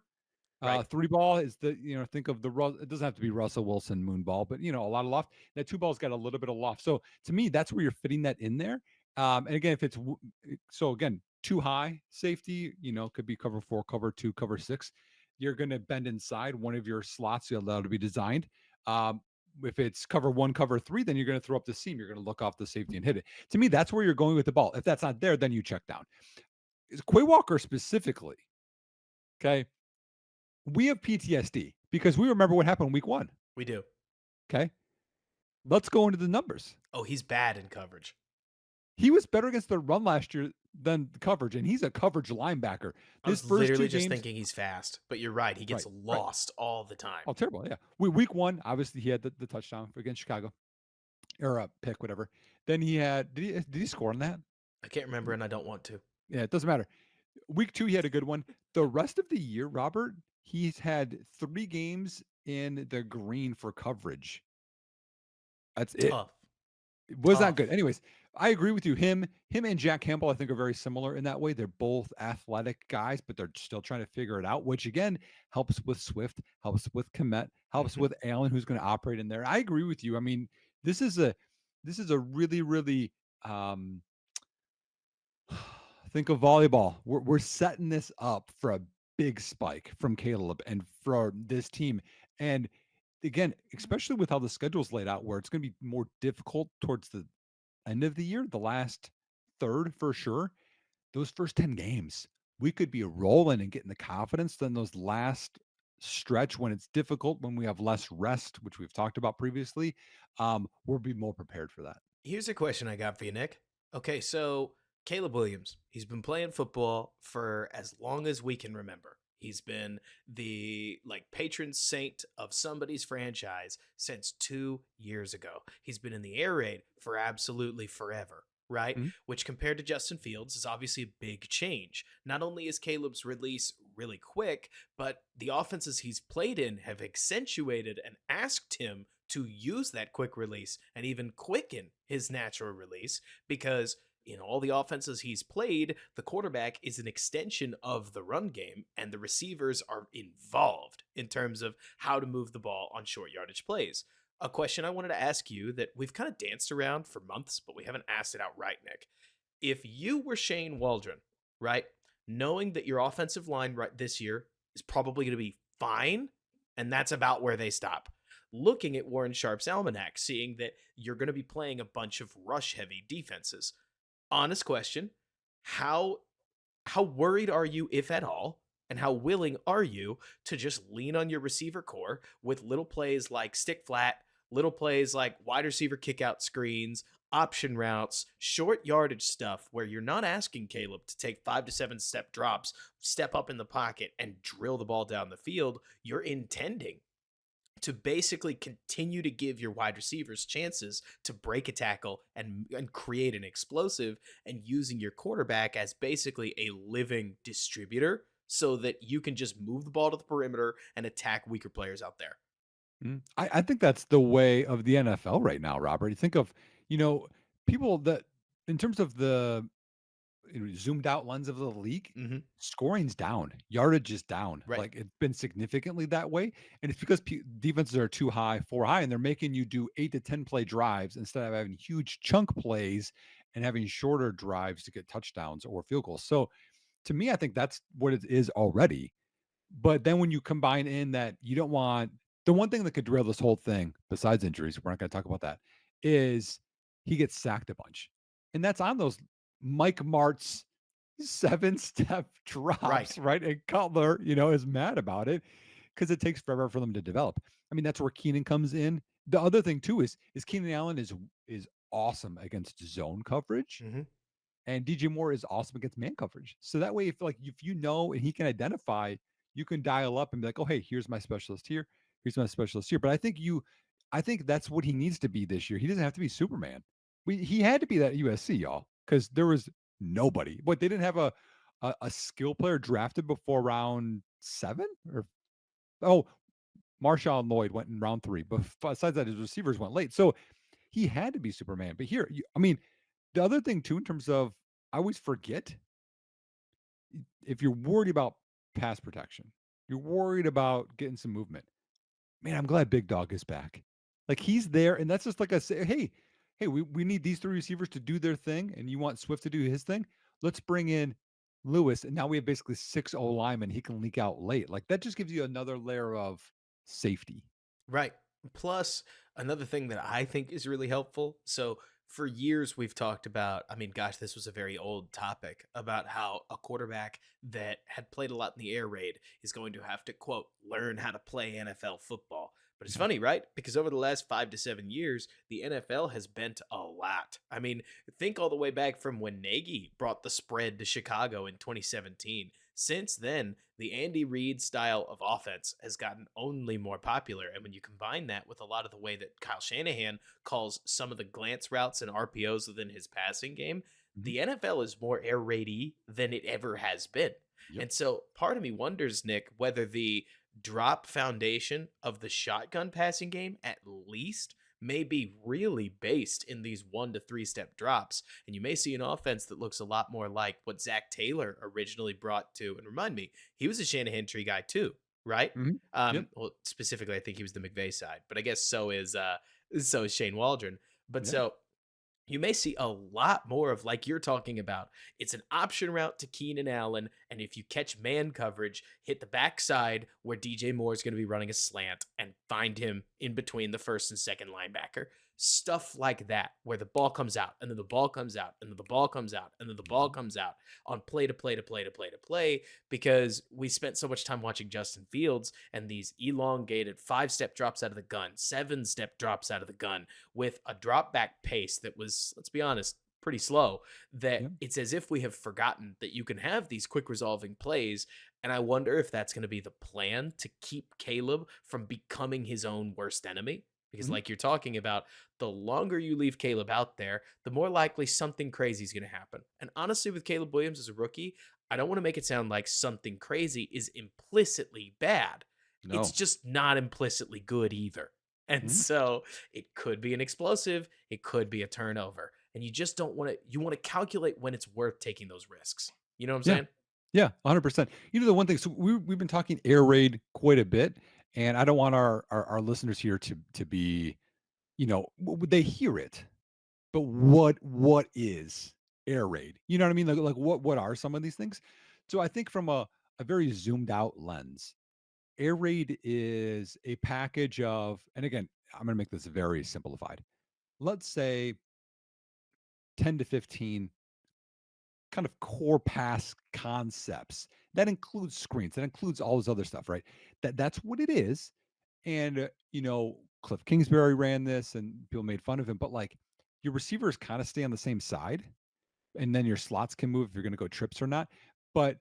right? Three ball is think of it doesn't have to be Russell Wilson moon ball, but a lot of loft. That two ball's got a little bit of loft. So to me, that's where you're fitting that in there. And again, if it's so again, too high safety, could be cover four, cover two, cover six. You're going to bend inside one of your slots you're allowed to be designed. If it's cover one, cover three, then you're going to throw up the seam. You're going to look off the safety and hit it. To me, that's where you're going with the ball. If that's not there, then you check down. Quay Walker specifically, okay, we have PTSD because we remember what happened week 1. We do. Okay. Let's go into the numbers. Oh, he's bad in coverage. He was better against the run last year than the coverage, and he's a coverage linebacker. I His was first 2 literally just games, thinking he's fast, but you're right. He gets right, right. lost all the time. Oh, terrible. Yeah. Week 1, obviously he had the touchdown against Chicago or a pick, whatever. Then he had, did he score on that? I can't remember, and I don't want to. Yeah, it doesn't matter. Week 2, he had a good one. The rest of the year, Robert, he's had 3 games in the green for coverage. That's it. Tough. It was not good. Tough. Anyways, I agree with you. Him and Jack Campbell, I think, are very similar in that way. They're both athletic guys, but they're still trying to figure it out, which again helps with Swift, helps with Komet, helps Mhm. with Allen, who's going to operate in there. I agree with you. I mean, this is a really, really um think of volleyball. We're setting this up for a big spike from Caleb and for this team. And again, especially with how the schedule's laid out, where it's going to be more difficult towards the end of the year, the last third for sure. Those first 10 games, we could be rolling and getting the confidence. Then those last stretch when it's difficult, when we have less rest, which we've talked about previously, we'll be more prepared for that. Here's a question I got for you, Nick. Okay, so Caleb Williams, he's been playing football for as long as we can remember. He's been the patron saint of somebody's franchise since 2 years ago. He's been in the air raid for absolutely forever, right? Mhm. Which compared to Justin Fields is obviously a big change. Not only is Caleb's release really quick, but the offenses he's played in have accentuated and asked him to use that quick release and even quicken his natural release because in all the offenses he's played, the quarterback is an extension of the run game and the receivers are involved in terms of how to move the ball on short yardage plays. A question I wanted to ask you that we've kind of danced around for months, but we haven't asked it outright, Nick. If you were Shane Waldron, right, knowing that your offensive line right this year is probably going to be fine, and that's about where they stop. Looking at Warren Sharp's almanac, seeing that you're going to be playing a bunch of rush heavy defenses. Honest question, how how worried are you, if at all, and how willing are you to just lean on your receiver core with little plays like stick flat, little plays like wide receiver kick out screens, option routes, short yardage stuff where you're not asking Caleb to take 5 to 7 step drops, step up in the pocket, and drill the ball down the field. You're intending to basically continue to give your wide receivers chances to break a tackle and create an explosive and using your quarterback as basically a living distributor so that you can just move the ball to the perimeter and attack weaker players out there. I think that's the way of the NFL right now, Robert. You think of, you know, people that in terms of the zoomed out lens of the league, Hmm. scoring's down, yardage is down. Right. Like it's been significantly that way, and it's because defenses are too high, 4 high, and they're making you do 8 to 10 play drives instead of having huge chunk plays and having shorter drives to get touchdowns or field goals. So to me, I think that's what it is already. But then when you combine in that you don't want the one thing that could derail this whole thing, besides injuries, we're not going to talk about that, is he gets sacked a bunch. And that's on those Mike Martz 7 step Right. drops, right? And Cutler, is mad about it because it takes forever for them to develop. I mean, that's where Keenan comes in. The other thing too is Keenan Allen is awesome against zone coverage. Hmm. And DJ Moore is awesome against man coverage. So that way, if you know and he can identify, you can dial up and be like, oh, hey, here's my specialist here. Here's my specialist here. But I think that's what he needs to be this year. He doesn't have to be Superman. He had to be that USC, y'all, because there was nobody. What they didn't have a skill player drafted before round 7 or oh, Marshawn Lloyd went in round 3. But besides that, his receivers went late. So he had to be Superman. But here, I mean, the other thing too, in terms of, I always forget if you're worried about pass protection, you're worried about getting some movement. Man, I'm glad Big Dog is back. Like he's there, and that's just like I say, hey, we need these 3 receivers to do their thing, and you want Swift to do his thing. Let's bring in Lewis, and now we have basically 6 linemen. He can leak out late. Like that just gives you another layer of safety. Right. Plus, another thing that I think is really helpful. So, For years we've talked about, I mean, gosh, this was a very old topic about how a quarterback that had played a lot in the air raid is going to have to, quote, learn how to play NFL football. But it's Yeah. funny, right? Because over the last 5 to 7 years, the NFL has bent a lot. I mean, think all the way back from when Nagy brought the spread to Chicago in 2017. Since then, the Andy Reid style of offense has gotten only more popular. And when you combine that with a lot of the way that Kyle Shanahan calls some of the glance routes and RPOs within his passing game, Mhm. the NFL is more air raidy than it ever has been. Yep. And so part of me wonders, Nick, whether the drop foundation of the shotgun passing game at least may be really based in these 1 to 3 step drops. And you may see an offense that looks a lot more like what Zach Taylor originally brought to. And remind me, he was a Shanahan tree guy too, right? Mhm. Yep. Well, specifically, I think he was the McVay side, but I guess so is Shane Waldron. But Yeah. so you may see a lot more of like you're talking about. It's an option route to Keenan Allen, and if you catch man coverage, hit the backside where DJ Moore is going to be running a slant and find him in between the first and second linebacker. Stuff like that, where the ball comes out, and then the ball comes out, and then the ball comes out, and then the ball Mhm. comes out on play to play to play to play to play, because we spent so much time watching Justin Fields and these elongated 5 step drops out of the gun, 7 step drops out of the gun with a drop back pace that was, let's be honest, pretty slow, that Yep. it's as if we have forgotten that you can have these quick resolving plays. And I wonder if that's going to be the plan to keep Caleb from becoming his own worst enemy. Because, Mhm. like you're talking about, the longer you leave Caleb out there, the more likely something crazy is going to happen. And honestly, with Caleb Williams as a rookie, I don't want to make it sound like something crazy is implicitly bad. It's No. just not implicitly good either. And Mhm. so it could be an explosive, it could be a turnover. And you just don't want to, you want to calculate when it's worth taking those risks. You know what I'm Yeah. saying? Yeah, 100%. The one thing, so we've been talking air raid quite a bit, and I don't want our listeners here to be, they hear it, but what is air raid? You know what I mean? Like what are some of these things? So I think from a very zoomed out lens, air raid is a package of, and again, I'm going to make this very simplified. Let's say 10 to 15 kind of core pass concepts. That includes screens, that includes all this other stuff, right? That's what it is. And Cliff Kingsbury ran this and people made fun of him, but like your receivers kind of stay on the same side and then your slots can move if you're going to go trips or not. But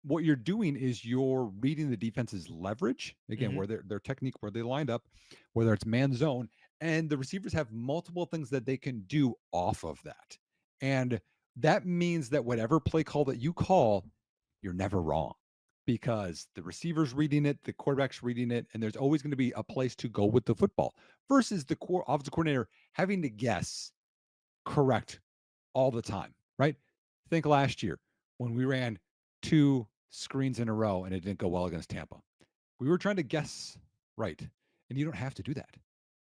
what you're doing is you're reading the defense's leverage again, Hmm. where their technique, where they lined up, whether it's man zone, and the receivers have multiple things that they can do off of that. And that means that whatever play call that you call, you're never wrong because the receiver's reading it, the quarterback's reading it, and there's always going to be a place to go with the football versus the core offensive coordinator having to guess correct all the time, right? Think last year when we ran 2 screens in a row and it didn't go well against Tampa. We were trying to guess right, and you don't have to do that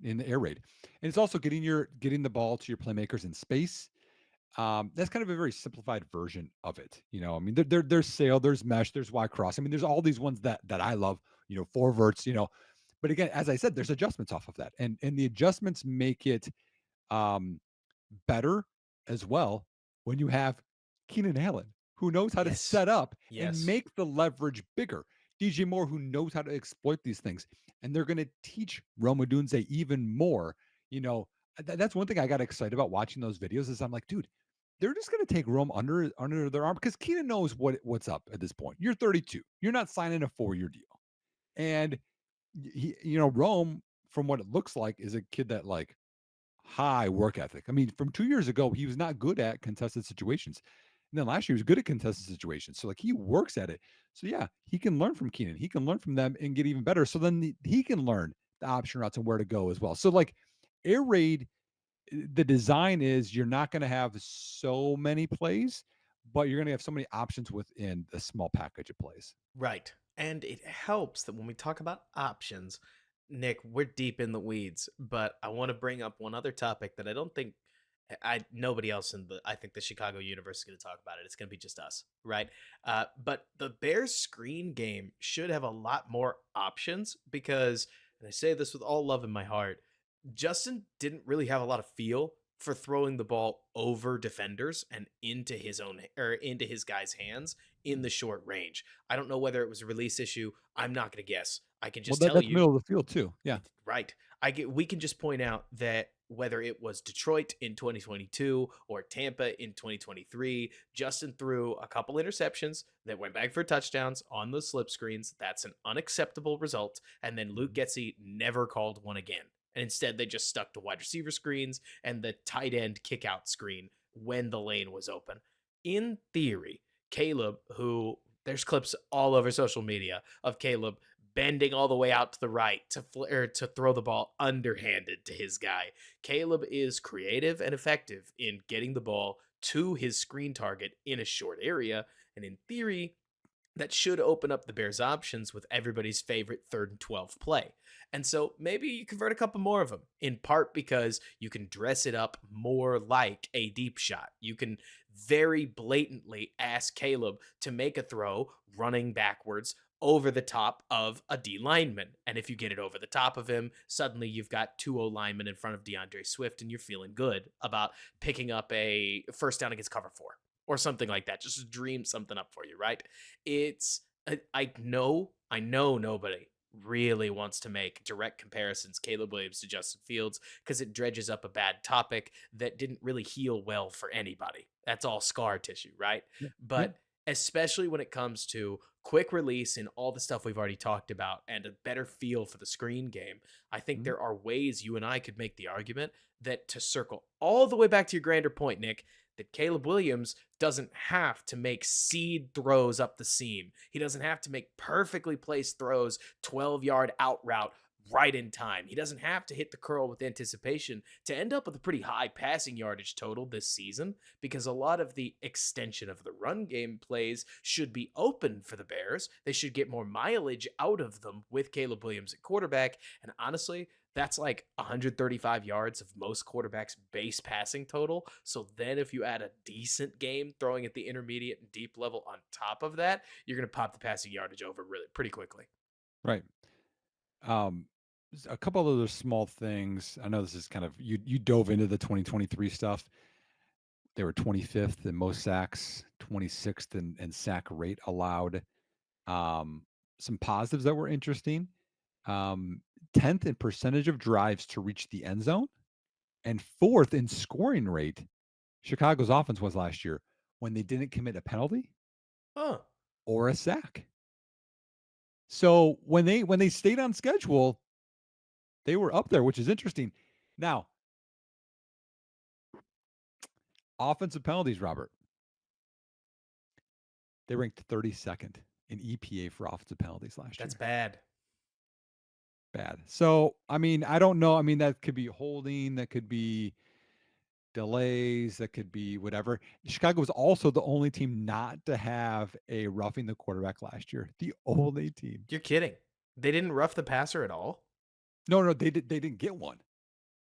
in the air raid. And it's also getting the ball to your playmakers in space. That's kind of a very simplified version of it. I mean, there's sail, there's mesh, there's Y cross. I mean, there's all these ones that I love. Four verts. But again, as I said, there's adjustments off of that, and the adjustments make it um, better as well when you have Keenan Allen, who knows how to Yes. set up and Yes. make the leverage bigger. DJ Moore, who knows how to exploit these things. And they're going to teach Roma Dunze even more. That's one thing I got excited about watching those videos is I'm like, dude, they're just going to take Rome under their arm because Keenan knows what's up at this point. You're 32. You're not signing a 4-year deal. And Rome, from what it looks like, is a kid that like high work ethic. I mean, from 2 years ago, he was not good at contested situations. And then last year, he was good at contested situations. So, like, he works at it. So, yeah, he can learn from Keenan. He can learn from them and get even better. So then he can learn the option routes and where to go as well. So, like, air raid, the design is you're not going to have so many plays, but you're going to have so many options within a small package of plays. Right. And it helps that when we talk about options, Nick, we're deep in the weeds, but I want to bring up one other topic that I don't think nobody else in the I think the Chicago universe is going to talk about it. It's going to be just us, right? But the Bears screen game should have a lot more options because, and I say this with all love in my heart, Justin didn't really have a lot of feel for throwing the ball over defenders and into his own or into his guy's hands in the short range. I don't know whether it was a release issue. I'm not going to guess. I can Well, just tell that's you. middle of the field too. Yeah. Right. We can just point out that whether it was Detroit in 2022 or Tampa in 2023, Justin threw a couple interceptions that went back for touchdowns on those slip screens. That's an unacceptable result. And then Luke Mhm. Getsy never called one again. And instead, they just stuck to wide receiver screens and the tight end kick out screen when the lane was open. In theory, Caleb, who there's clips all over social media of Caleb bending all the way out to the right to throw the ball underhanded to his guy. Caleb is creative and effective in getting the ball to his screen target in a short area, and in theory, that should open up the Bears' options with everybody's favorite 3rd and 12 play. And so maybe you convert a couple more of them, in part because you can dress it up more like a deep shot. You can very blatantly ask Caleb to make a throw running backwards over the top of a D lineman. And if you get it over the top of him, suddenly you've got 2 O linemen in front of DeAndre Swift, and you're feeling good about picking up a first down against cover 4 or something like that. Just dream something up for you, right? It's I know nobody really wants to make direct comparisons Caleb Williams to Justin Fields because it dredges up a bad topic that didn't really heal well for anybody. That's all scar tissue, right? Yeah. Yep. But especially when it comes to quick release and all the stuff we've already talked about and a better feel for the screen game, I think Mhm. there are ways you and I could make the argument that to circle all the way back to your grander point, Nick, that Caleb Williams doesn't have to make seed throws up the seam. He doesn't have to make perfectly placed throws, 12-yard out route right in time. He doesn't have to hit the curl with anticipation to end up with a pretty high passing yardage total this season because a lot of the extension of the run game plays should be open for the Bears. They should get more mileage out of them with Caleb Williams at quarterback. And honestly, that's like 135 yards of most quarterbacks' base passing total. So then if you add a decent game throwing at the intermediate and deep level on top of that, you're going to pop the passing yardage over really pretty quickly. Right. Um, a couple of other small things. I know this is kind of you dove into the 2023 stuff. They were 25th in most sacks, 26th in sack rate allowed. Um, some positives that were interesting. Um, 10th in percentage of drives to reach the end zone, and 4th in scoring rate. Chicago's offense was last year when they didn't commit a penalty Huh. or a sack. So when they stayed on schedule, they were up there, which is interesting. Now, offensive penalties, Robert, they ranked 32nd in EPA for offensive penalties last That's year. bad. Bad. So, I mean, I don't know. I mean, that could be holding, that could be delays, that could be whatever. Chicago was also the only team not to have a roughing the quarterback last year. The only team. You're kidding. They didn't rough the passer at all? No, they didn't get one.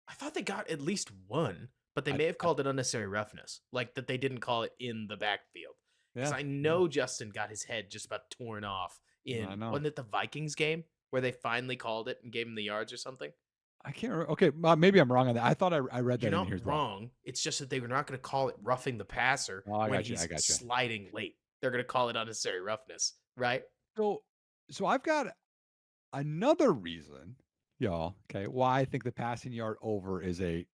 I thought they got at least one, but they I, may have I called it unnecessary roughness, like that they didn't call it in the backfield. Because yeah, I yeah. know Justin got his head just about torn off I in, know. wasn't it the Vikings game where they finally called it and gave him the yards or something? I can't remember. Okay, maybe I'm wrong on that. I thought I read You're that in not here as well. wrong. It's just that they were not going to call it roughing the passer Oh, I when got you. I he's got you. sliding late. They're going to call it unnecessary roughness, right? So, so I've got another reason, y'all. Okay, why I think the passing yard over is a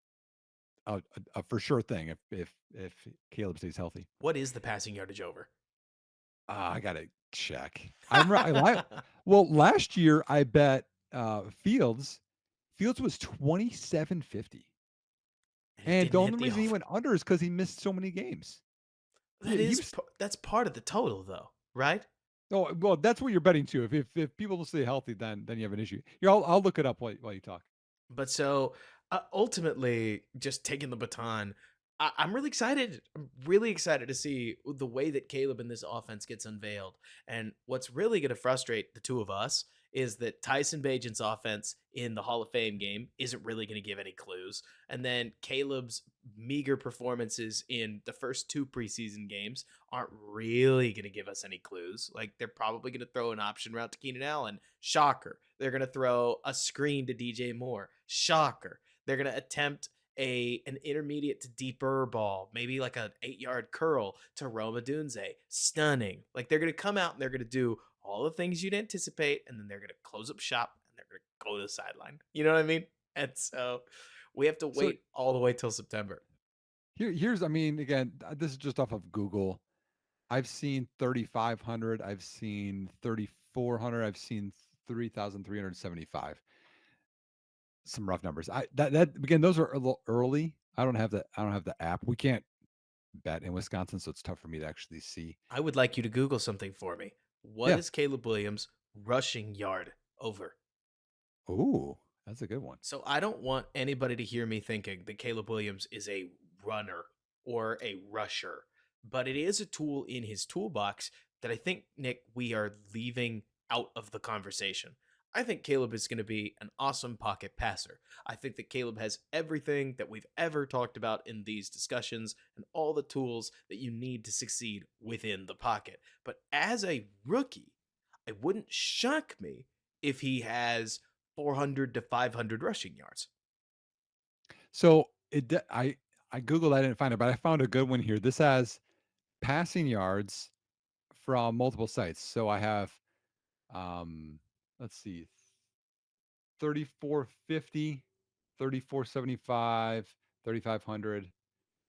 for sure thing if Caleb stays healthy. What is the passing yardage over? I gotta check. Well, last year I bet Fields was 2750. And it And didn't the hit only the reason he over. went under is because he missed so many games. He was That's part of the total though, right? oh well, that's what you're betting to. If people don't stay healthy, then you have an issue. Here, I'll look it up while you talk. But so ultimately, just taking the baton, I'm really excited. I'm really excited to see the way that Caleb in this offense gets unveiled. And what's really going to frustrate the two of us is that Tyson Bagent's offense in the Hall of Fame game isn't really going to give any clues. And then Caleb's meager performances in the first 2 preseason games aren't really going to give us any clues. Like they're probably going to throw an option route to Keenan Allen. Shocker. They're going to throw a screen to DJ Moore. Shocker. They're going to attempt an intermediate to deeper ball, maybe like an 8-yard curl to Roma Dunze. Stunning. Like they're going to come out and they're going to do all the things you'd anticipate, and then they're going to close up shop and they're going to go to the sideline. You know what I mean? And so we have to So wait all the way till September. here's, I mean, again, this is just off of Google. I've seen 3,500. I've seen 3,400. I've seen 3,375. Some rough numbers. That again, those are a little early. I don't have the app. We can't bet in Wisconsin, so it's tough for me to actually see. I would like you to Google something for me. What Yeah. is Caleb Williams' rushing yard over? Ooh, that's a good one. So I don't want anybody to hear me thinking that Caleb Williams is a runner or a rusher, but it is a tool in his toolbox that I think, Nick, we are leaving out of the conversation. I think Caleb is going to be an awesome pocket passer. I think that Caleb has everything that we've ever talked about in these discussions and all the tools that you need to succeed within the pocket. But as a rookie, it wouldn't shock me if he has 400 to 500 rushing yards. So I Googled, I didn't find it, but I found a good one here. This has passing yards from multiple sites. So I have let's see, 3,450, 3,475, 3,500.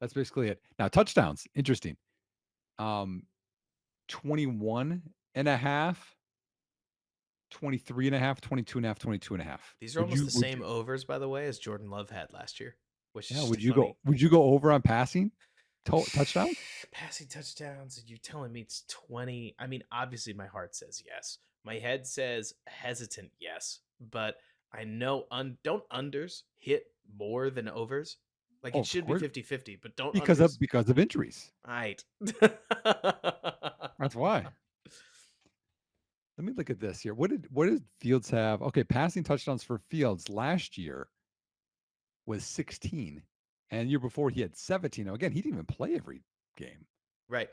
That's basically it. Now touchdowns, interesting. 21 and a half, 23 and a half, 22 and a half, 22 and a half. These are almost the same overs, by the way, as Jordan Love had last year, which is Yeah, just funny. would you go over on passing touchdowns? Passing touchdowns, you're telling me it's 20. I mean, obviously my heart says yes. My head says hesitant yes, but I know don't unders hit more than overs? Like Oh, it of should be course, 50-50, but don't unders. because of injuries. Right. That's why. Let me look at this here. What did Fields have? Okay, passing touchdowns for Fields last year was 16. And year before he had 17. Now again, he didn't even play every game. Right.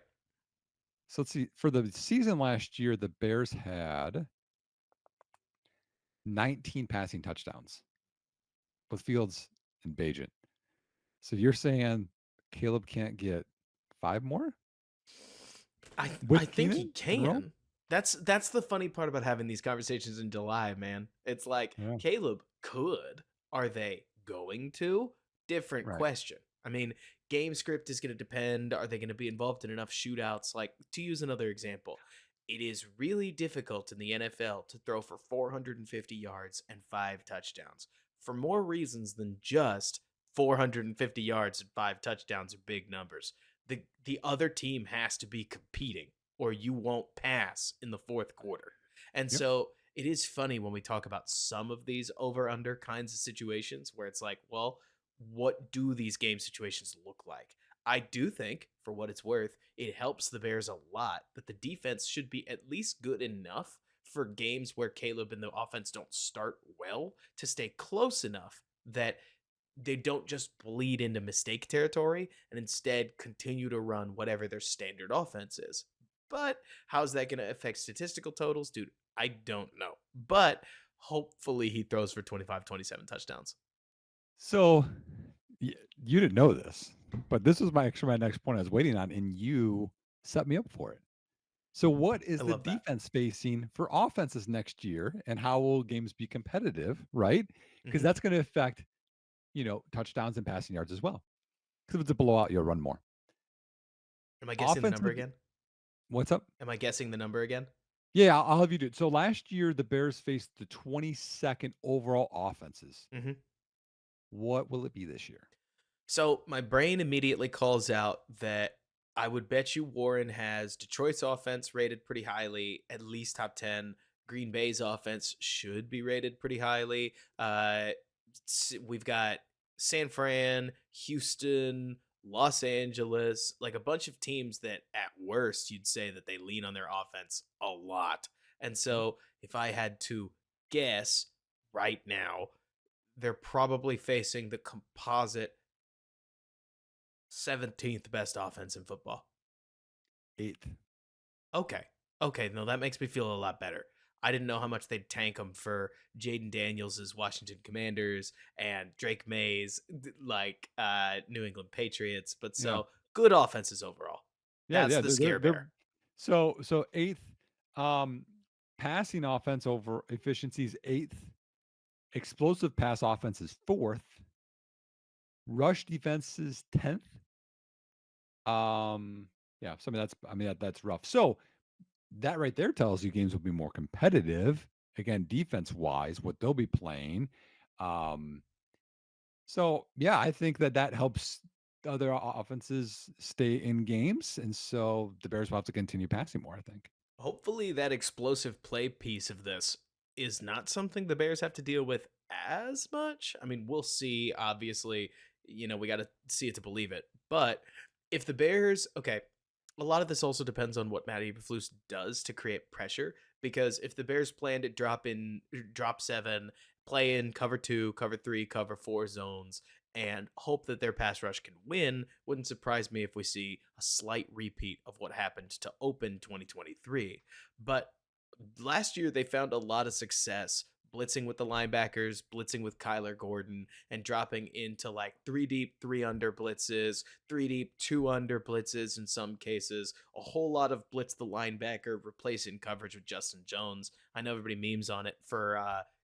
So let's see. For the season last year, the Bears had 19 passing touchdowns with Fields and Bajent. So you're saying Caleb can't get 5 more I with think he Keenan in a row? can. That's the funny part about having these conversations in July, man. It's like Yeah, Caleb could. Are they going to? Different right. question. I mean, game script is going to depend. Are they going to be involved in enough shootouts? Like, to use another example, it is really difficult in the NFL to throw for 450 yards and 5 touchdowns for more reasons than just 450 yards and 5 touchdowns are big numbers. The other team has to be competing or you won't pass in the fourth quarter. And Yep. so it is funny when we talk about some of these over under kinds of situations where it's like, well, what do these game situations look like? I do think, for what it's worth, it helps the Bears a lot that the defense should be at least good enough for games where Caleb and the offense don't start well to stay close enough that they don't just bleed into mistake territory and instead continue to run whatever their standard offense is. But how's that going to affect statistical totals? Dude, I don't know. But hopefully he throws for 25, 27 touchdowns. So you didn't know this, but this was my next point I was waiting on, and you set me up for it. So what I is the love that. defense facing for offenses next year, and how will games be competitive, right? Because Hmm. that's going to affect, touchdowns and passing yards as well. Because if it's a blowout, you'll run more. Am I guessing the number Offensive, again? what's up? Am I guessing the number again? Yeah, I'll have you do it. So last year, the Bears faced the 22nd overall offenses. Hmm. What will it be this year? So my brain immediately calls out that I would bet you Warren has Detroit's offense rated pretty highly, at least top 10. Green Bay's offense should be rated pretty highly. We've got San Fran, Houston, Los Angeles, like a bunch of teams that at worst you'd say that they lean on their offense a lot. And Yep. so if I had to guess right now, they're probably facing the composite 17th best offense in football. 8th. Okay. Okay, no, that makes me feel a lot better. I didn't know how much they'd tank him for Jaden Daniels' Washington Commanders and Drake May's New England Patriots. But Yeah. so good offenses overall. Yeah, That's yeah, the they're scare they're bear. so 8th, um, passing offense over efficiency is 8th, explosive pass offense is 4th, rush defense is 10th. Yeah, so that's rough. So that right there tells you games will be more competitive. Again, defense wise, what they'll be playing. Um, so yeah, I think that helps other offenses stay in games, and so the Bears will have to continue passing more, I think. Hopefully, that explosive play piece of this is not something the Bears have to deal with as much. I mean, we'll see. Obviously, we got to see it to believe it. But if the Bears, okay, a lot of this also depends on what Matt Eberflus does to create pressure. Because if the Bears plan to drop seven, play in cover two, cover three, cover four zones, and hope that their pass rush can win, wouldn't surprise me if we see a slight repeat of what happened to open 2023. But last year they found a lot of success blitzing with the linebackers, blitzing with Kyler Gordon, and dropping into like three deep, three under blitzes, three deep, two under blitzes in some cases. A whole lot of blitz the linebacker, replacing coverage with Justin Jones. I know everybody memes on it for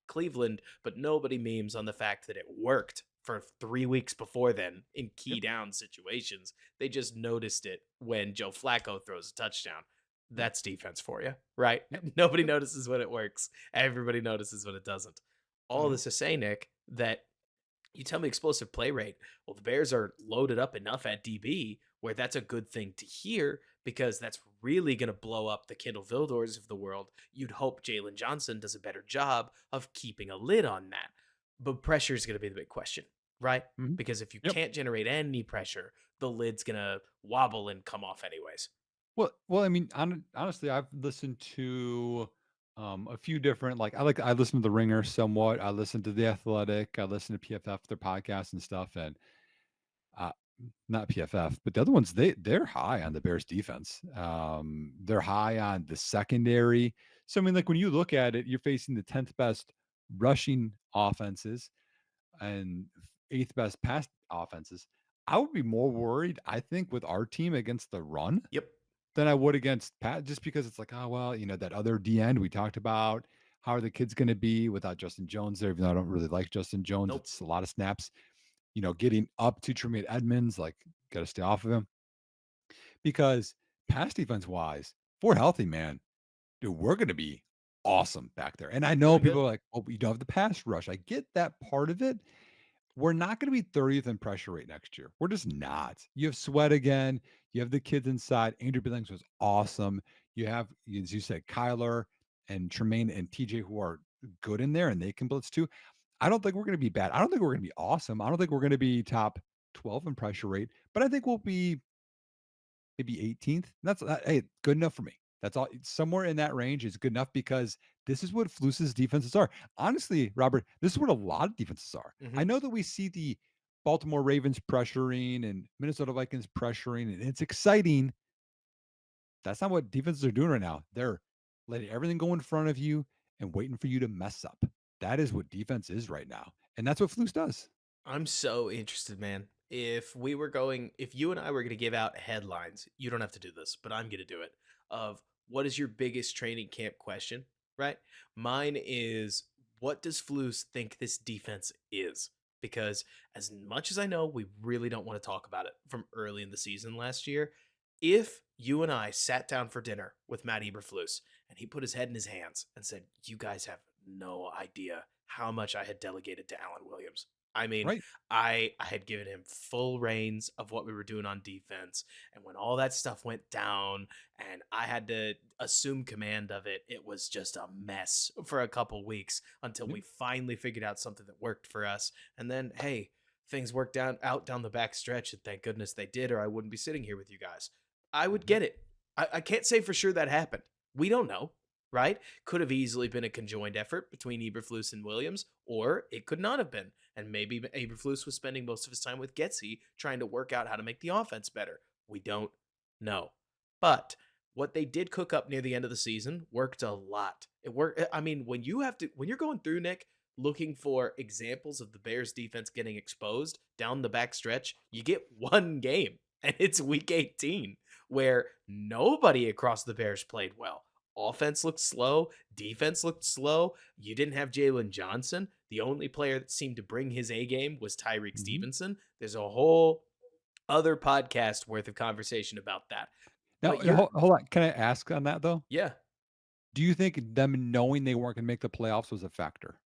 Cleveland, but nobody memes on the fact that it worked for 3 weeks before then in key Yep, down situations. They just noticed it when Joe Flacco throws a touchdown. yep, That's defense for you, right? yep, Nobody yep. notices when it works. Everybody notices when it doesn't. All Mhm. this to say, Nick, that you tell me explosive play rate. Well, the Bears are loaded up enough at DB where that's a good thing to hear because that's really going to blow up the Kindle Vildors of the world. You'd hope Jalen Johnson does a better job of keeping a lid on that. But pressure is going to be the big question, right? Mhm. Because if you Yep. can't generate any pressure, the lid's going to wobble and come off anyways. Well, I mean, honestly, I've listened to a few different I listen to The Ringer somewhat. I listen to The Athletic. I listen to PFF, their podcasts and stuff, and uh, not PFF, but the other ones they're high on the Bears defense. They're high on the secondary. So I mean, like when you look at it, you're facing the 10th best rushing offenses and 8th best pass offenses. I would be more worried, I think, with our team against the run Yep. than I would against Pat, just because it's like, oh well, that other D end we talked about. How are the kids going to be without Justin Jones there? Even though I don't really like Justin Jones, Nope. it's a lot of snaps. Getting up to Tremaine Edmonds, like, got to stay off of him because pass defense wise, if we're healthy, man, dude, we're going to be awesome back there. And I know Really people good. are like, oh, we don't have the pass rush. I get that part of it. We're not going to be 30th in pressure rate next year. We're just not. You have Sweat again. You have the kids inside. Andrew Billings was awesome. You have, as you said, Kyler and Tremaine and TJ who are good in there and they can blitz too. I don't think we're going to be bad. I don't think we're going to be awesome. I don't think we're going to be top 12 in pressure rate, but I think we'll be maybe 18th. That's hey, good enough for me. That's all. Somewhere in that range is good enough because this is what Flus's defenses are. Honestly, Robert, this is what a lot of defenses are. I Hmm. know that we see the Baltimore Ravens pressuring and Minnesota Vikings pressuring, and it's exciting. That's not what defenses are doing right now. They're letting everything go in front of you and waiting for you to mess up. That is what defense is right now. And that's what Flus does. I'm so interested, man. If you and I were going to give out headlines, you don't have to do this, but I'm going to do it. Of what is your biggest training camp question, right? Mine is, what does Flus think this defense is? Because as much as I know, we really don't want to talk about it from early in the season last year. If you and I sat down for dinner with Matt Eberflus and he put his head in his hands and said, "You guys have no idea how much I had delegated to Alan Williams." I mean, Right. I had given him full reins of what we were doing on defense, and when all that stuff went down and I had to assume command of it, it was just a mess for a couple weeks until Yep. we finally figured out something that worked for us. And then, hey, things worked out down the back stretch, and thank goodness they did, or I wouldn't be sitting here with you guys. I would Mhm. get it. I can't say for sure that happened. We don't know, right? Could have easily been a conjoined effort between Eberflus and Williams, or it could not have been. And maybe Eberflus was spending most of his time with Getsy trying to work out how to make the offense better. We don't know. But what they did cook up near the end of the season worked a lot. It worked. I mean, when you're going through, Nick, looking for examples of the Bears defense getting exposed down the back stretch, you get one game, and it's week 18, where nobody across the Bears played well. Offense looked slow, defense looked slow. You didn't have Jalen Johnson. The only player that seemed to bring his A game was Tyreek Mhm. Stevenson. There's a whole other podcast worth of conversation about that. Now, But yeah, hold on. Can I ask on that though? yeah, Do you think them knowing they weren't going to make the playoffs was a factor?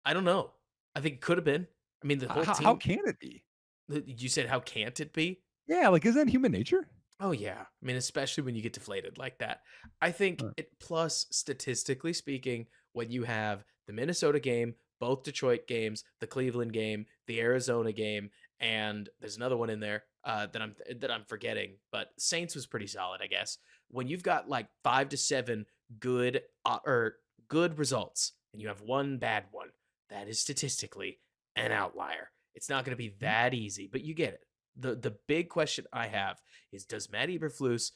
I don't know. I think it could have been. I mean, the whole How team. can it be? You said, how can't it be? Yeah, like isn't that human nature? Oh yeah. I mean, especially when you get deflated like that. I think Uh, it plus statistically speaking, when you have the Minnesota game, both Detroit games, the Cleveland game, the Arizona game, and there's another one in there that I'm forgetting, but Saints was pretty solid, I guess. When you've got like 5 to 7 good or good results and you have one bad one, that is statistically an outlier. It's not going to be mhm, that easy, but you get it. The big question I have is, does Matt Eberflus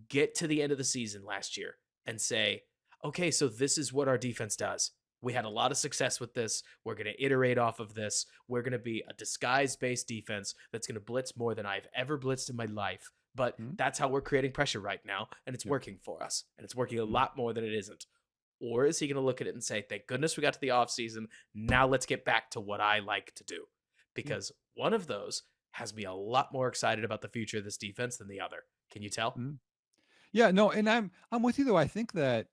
get to the end of the season last year and say, okay, so this is what our defense does. We had a lot of success with this. We're going to iterate off of this. We're going to be a disguise based defense that's going to blitz more than I've ever blitzed in my life. But mhm, that's how we're creating pressure right now. And it's yeah, working for us. And it's working a mhm, lot more than it isn't. Or is he going to look at it and say, thank goodness we got to the offseason. Now let's get back to what I like to do? yeah, Because one of those has me a lot more excited about the future of this defense than the other. Can you tell? mhm. Yeah, no, and I'm with you though. I think that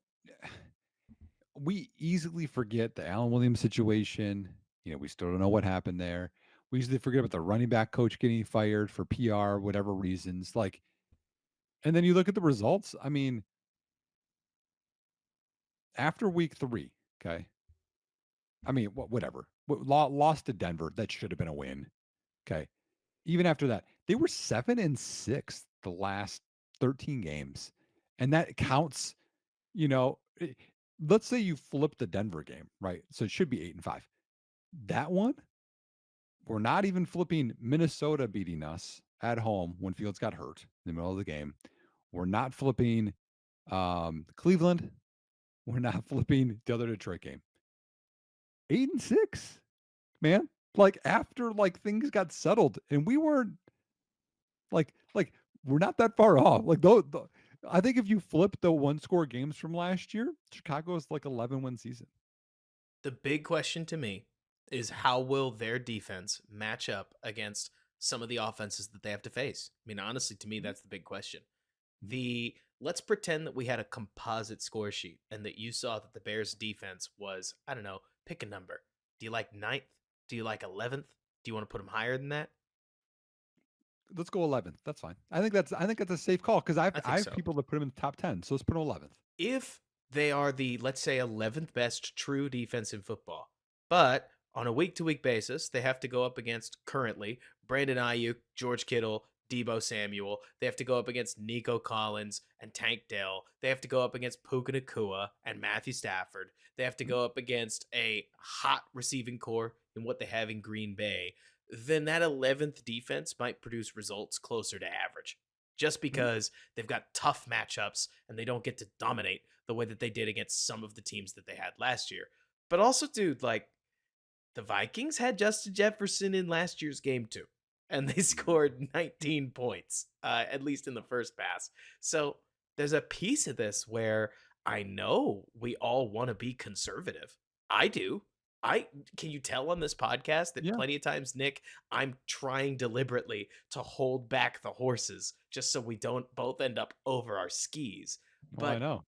we easily forget the Allen Williams situation. We still don't know what happened there. We easily forget about the running back coach getting fired for PR, whatever reasons. Like, and then you look at the results. I mean, after week 3, okay. I mean, whatever. Lost to Denver. That should have been a win. Okay. Even after that, they were 7-6 the last 13 games. And that counts, you know, eh, let's say you flip the Denver game, right? So it should be 8-5. That one, we're not even flipping Minnesota beating us at home when Fields got hurt in the middle of the game. We're not flipping Cleveland. We're not flipping the other Detroit game. 8-6, man. Like after like things got settled and we weren't like we're not that far off. Like though, I think if you flip the one score games from last year, Chicago's like 11-win season. The big question to me is, how will their defense match up against some of the offenses that they have to face? I mean, honestly, to me, Mhm, that's the big question. mhm. The Let's pretend that we had a composite score sheet and that you saw that the Bears defense was, I don't know, pick a number. Do you like ninth? Do you like 11th? Do you want to put them higher than that? Let's go 11th. That's fine. I think that's a safe call because I I think have so. people that put them in the top 10. So let's put them 11th. If they are the, let's say, 11th best true defense in football, but on a week to week basis, they have to go up against currently Brandon Ayuk, George Kittle, Debo Samuel. They have to go up against Nico Collins and Tank Dell. They have to go up against Puka Nakua and Matthew Stafford. They have to Mhm, go up against a hot receiving core in what they have in Green Bay. Then that 11th defense might produce results closer to average, just mhm. because they've got tough matchups and they don't get to dominate the way that they did against some of the teams that they had last year. But also, dude, like, the Vikings had Justin Jefferson in last year's game too, and they Mhm. scored 19 points, at least in the first pass. So there's a piece of this where I know we all want to be conservative. I do. I Can you tell on this podcast that Yeah. plenty of times, Nick, I'm trying deliberately to hold back the horses just so we don't both end up over our skis. Oh, I But know.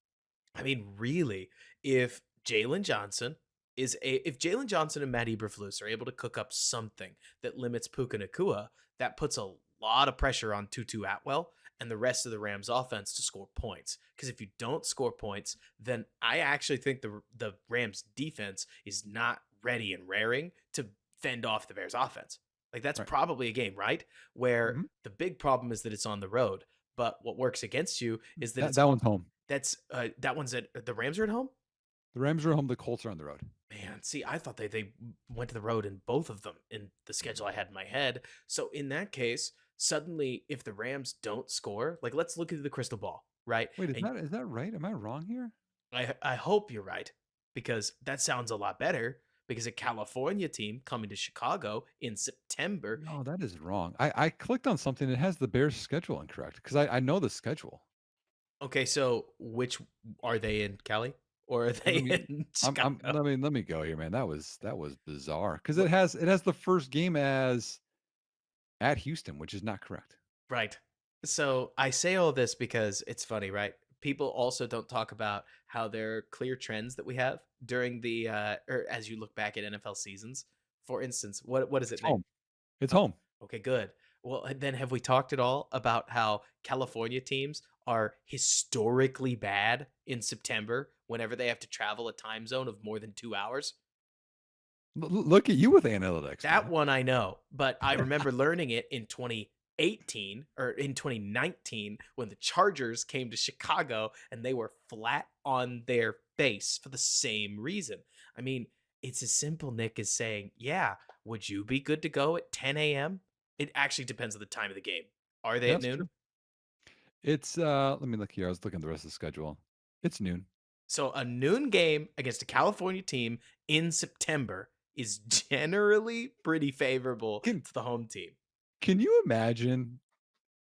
I mean, really, if Jalen Johnson if Jalen Johnson and Matt Eberflus are able to cook up something that limits Puka Nakua, that puts a lot of pressure on Tutu Atwell and the rest of the Rams offense to score points. Because if you don't score points, then I actually think the Rams defense is not ready and raring to fend off the Bears offense. Like, that's Right. probably a game, right? Where Mhm. the big problem is that it's on the road. But what works against you is that That one's home. that one's at the Rams are at home? The Rams are home. The Colts are on the road. Man, see, I thought they went to the road in both of them in the schedule I had in my head. So in that case, suddenly if the Rams don't score, like, let's look at the crystal ball. right? Wait, And is that right? Am I wrong here? I hope you're right because that sounds a lot better because a California team coming to Chicago in September. No, that is wrong. I clicked on something that has the Bears schedule incorrect because I know the schedule. Okay, so which are they in Cali or are they Let me in I'm Chicago? let me go here, man. That was bizarre because Look, it has the first game as at Houston, which is not correct. right. So I say all this because it's funny, right? People also don't talk about how there are clear trends that we have during the or as you look back at NFL seasons. For instance, what is It's it, Nick? home. It's home. Okay, good. Well, then have we talked at all about how California teams are historically bad in September whenever they have to travel a time zone of more than 2 hours? Look at you with analytics, That man. one I know, but I remember learning it in 2018 or in 2019 when the Chargers came to Chicago and they were flat on their face for the same reason. I mean, it's as simple, Nick, as saying, yeah, would you be good to go at 10 a.m.? It actually depends on the time of the game. Are they at That's noon? true. It's let me look here. I was looking at the rest of the schedule. It's noon. So a noon game against a California team in September is generally pretty favorable Can to the home team. can you imagine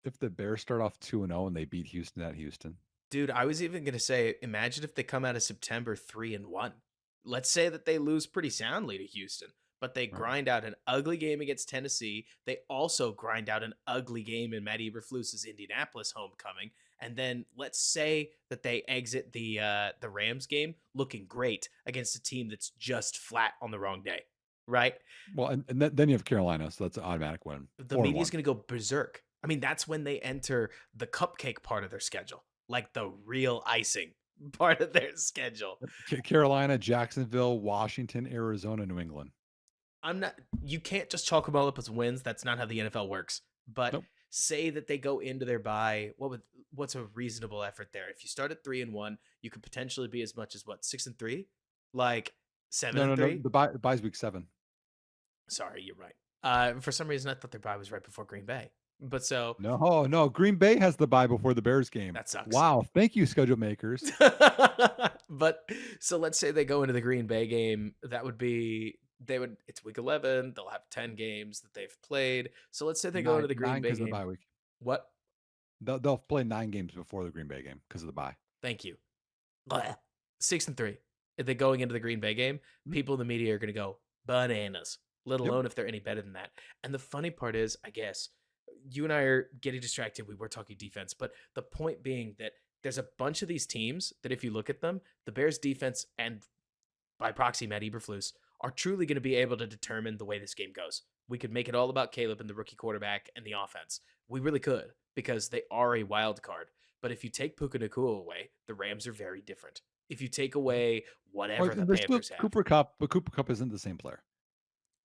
if the Bears start off 2-0 and they beat Houston at Houston? Dude, I was even gonna say, imagine if they come out of September 3-1. Let's say that they lose pretty soundly to Houston, but they Right. grind out an ugly game against Tennessee. They also grind out an ugly game in Matt Eberflus's Indianapolis homecoming, and then let's say that they exit the Rams game looking great against a team that's just flat on the wrong day, right? Well, and then you have Carolina, so that's an automatic win. The 4 and media is 1. going to go berserk. I mean, that's when they enter the cupcake part of their schedule, like the real icing part of their schedule. Carolina, Jacksonville, Washington, Arizona, New England. I'm not, you can't just chalk them all up as wins. That's not how the NFL works. But Nope. say that they go into their bye. What's a reasonable effort there? If you start at 3-1, you could potentially be as much as what, 6-3? Like seven No, and no, no. three? The bye's week 7. Sorry, you're right. For some reason, I thought their bye was right before Green Bay. But so No, no. Green Bay has the bye before the Bears game. that sucks. Wow. Thank you, schedule makers. But so let's say they go into the Green Bay game. That would be they would it's week 11. They'll have 10 games that they've played. So let's say they go into the Green Nine Bay because of the game. bye week. What? They'll play 9 games before the Green Bay game because of the bye. Thank you. Blech. 6-3. If they're going into the Green Bay game, Mhm. people in the media are going to go bananas, let Yep. alone if they're any better than that. And the funny part is, I guess, you and I are getting distracted. We were talking defense, but the point being that there's a bunch of these teams that if you look at them, the Bears defense and by proxy Matt Eberflus are truly going to be able to determine the way this game goes. We could make it all about Caleb and the rookie quarterback and the offense. We really could because they are a wild card. But if you take Puka Nakua away, the Rams are very different. If you take away Well, whatever the there's still Panthers have, Cooper Cup, but Cooper Cup isn't the same player.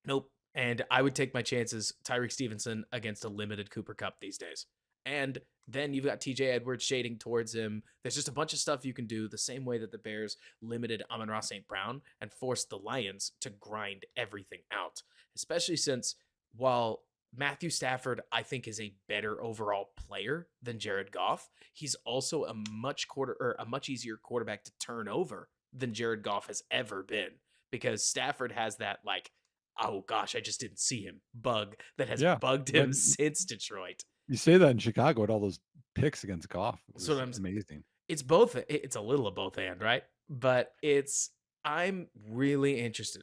nope. And I would take my chances Tyreek Stevenson against a limited Cooper Cup these days. And then you've got TJ Edwards shading towards him. There's just a bunch of stuff you can do the same way that the Bears limited Amon-Ra St. Brown and forced the Lions to grind everything out. Especially since while Matthew Stafford, I think, is a better overall player than Jared Goff, he's also a much easier quarterback to turn over than Jared Goff has ever been. Because Stafford has that like, oh gosh, I just didn't see him bug that has Yeah. bugged him But since Detroit. you say that in Chicago with all those picks against Goff. It So was I'm amazing. it's both it's a little of both and, right? But I'm really interested.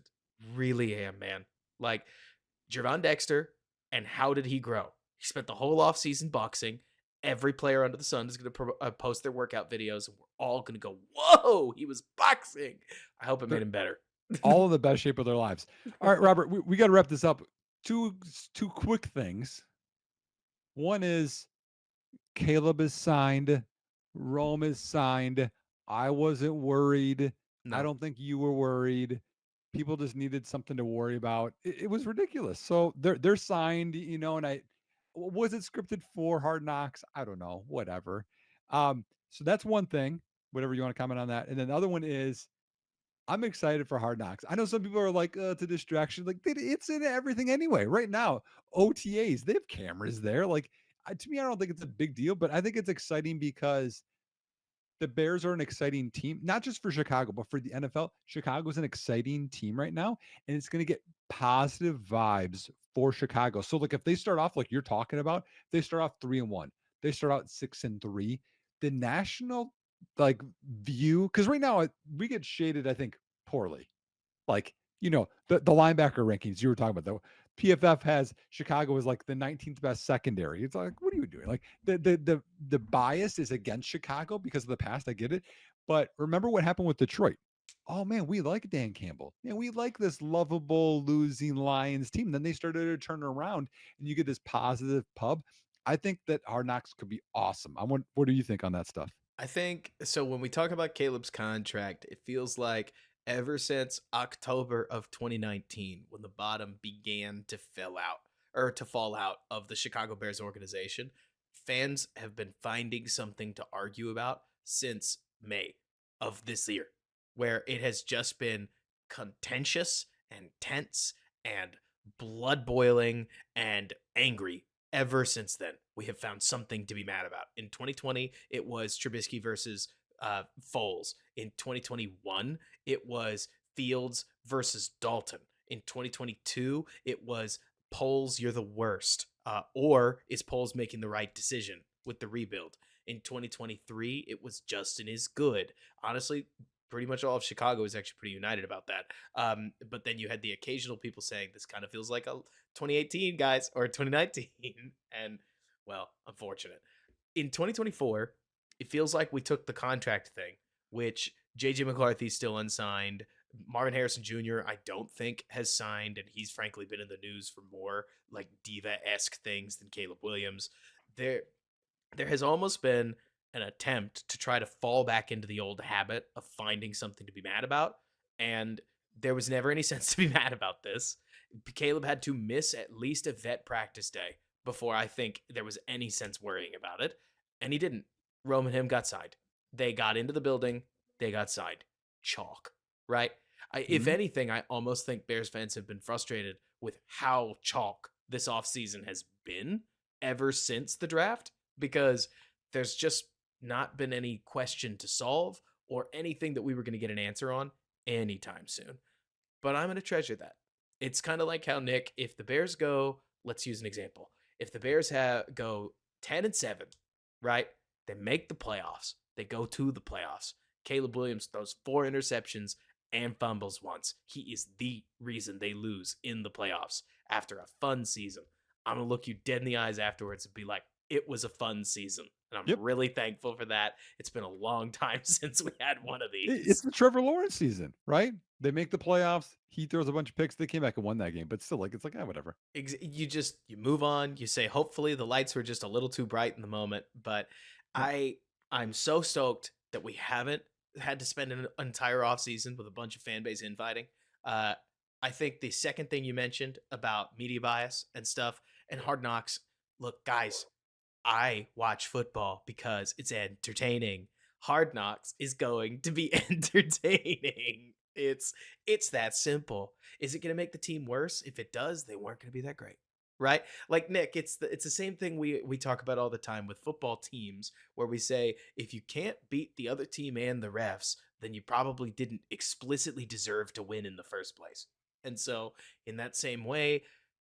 Really am, man. Like Javon Dexter and how did he grow? He spent the whole offseason boxing. Every player under the sun is going to post their workout videos and we're all going to go, "Whoa, he was boxing." I hope it made They're him better. all in the best shape of their lives. All right, Robert, we got to wrap this up. Two quick things. One is Caleb is signed. Rome is signed. I wasn't worried. I No. don't think you were worried. People just needed something to worry about. It was ridiculous. So they're signed, and was it scripted for Hard Knocks? I don't know. Whatever. So that's one thing. Whatever you want to comment on that. And then the other one is I'm excited for Hard Knocks. I know some people are like, it's a distraction. Like, it's in everything anyway. Right now, OTAs, they have cameras there. Like, to me, I don't think it's a big deal, but I think it's exciting because the Bears are an exciting team, not just for Chicago, but for the NFL. Chicago is an exciting team right now, and it's going to get positive vibes for Chicago. So, like, if they start off like you're talking about, they start off 3-1, they start out 6-3. The national like view, because right now we get shaded, I think, poorly. Like, the linebacker rankings you were talking about, though. PFF has Chicago as like the 19th best secondary. It's like, what are you doing? Like the bias is against Chicago because of the past. I get it. But remember what happened with Detroit. Oh man, we like Dan Campbell. Man, we like this lovable losing Lions team. Then they started to turn around and you get this positive pub. I think that Hard Knocks could be awesome. What do you think on that stuff? I think so. When we talk about Caleb's contract, it feels like ever since October of 2019, when the bottom began to fill out or to fall out of the Chicago Bears organization, fans have been finding something to argue about since May of this year, where it has just been contentious and tense and blood boiling and angry ever since then. We have found something to be mad about. In 2020, it was Trubisky versus Foles. In 2021, it was Fields versus Dalton. In 2022, it was Poles, you're the worst. Or is Poles making the right decision with the rebuild? In 2023, it was Justin is good. Honestly, pretty much all of Chicago is actually pretty united about that. But then you had the occasional people saying this kind of feels like a 2018 guys or 2019, and well, unfortunate. In 2024, it feels like we took the contract thing, which JJ McCarthy's still unsigned. Marvin Harrison Jr., I don't think has signed, and he's frankly been in the news for more like diva esque things than Caleb Williams. There, there has almost been an attempt to try to fall back into the old habit of finding something to be mad about. And there was never any sense to be mad about this. Caleb had to miss at least a vet practice day before I think there was any sense worrying about it. And he didn't. Rome and him got signed. They got into the building, they got signed. Chalk, right? If Mhm. anything, I almost think Bears fans have been frustrated with how chalk this offseason has been ever since the draft because there's just not been any question to solve or anything that we were going to get an answer on anytime soon. But I'm going to treasure that. It's kind of like how Nick, if the Bears go, let's use an example. If the Bears go 10-7, right? They make the playoffs. They go to the playoffs. Caleb Williams throws 4 interceptions and fumbles once. He is the reason they lose in the playoffs after a fun season. I'm going to look you dead in the eyes afterwards and be like, it was a fun season. And I'm Yep. really thankful for that. It's been a long time since we had one of It's these. the Trevor Lawrence season, right? They make the playoffs. He throws a bunch of picks. They came back and won that game, but still, like, it's like, whatever. You move on. You say, hopefully the lights were just a little too bright in the moment. But Yep. I'm so stoked that we haven't had to spend an entire offseason with a bunch of fan base infighting. Uh, I think the second thing you mentioned about media bias and stuff and Hard Knocks. Look, guys, I watch football because it's entertaining. Hard Knocks is going to be entertaining. It's that simple. Is it going to make the team worse? If it does, they weren't going to be that great. Right? Like Nick, it's the same thing we talk about all the time with football teams where we say if you can't beat the other team and the refs, then you probably didn't explicitly deserve to win in the first place. And so, in that same way,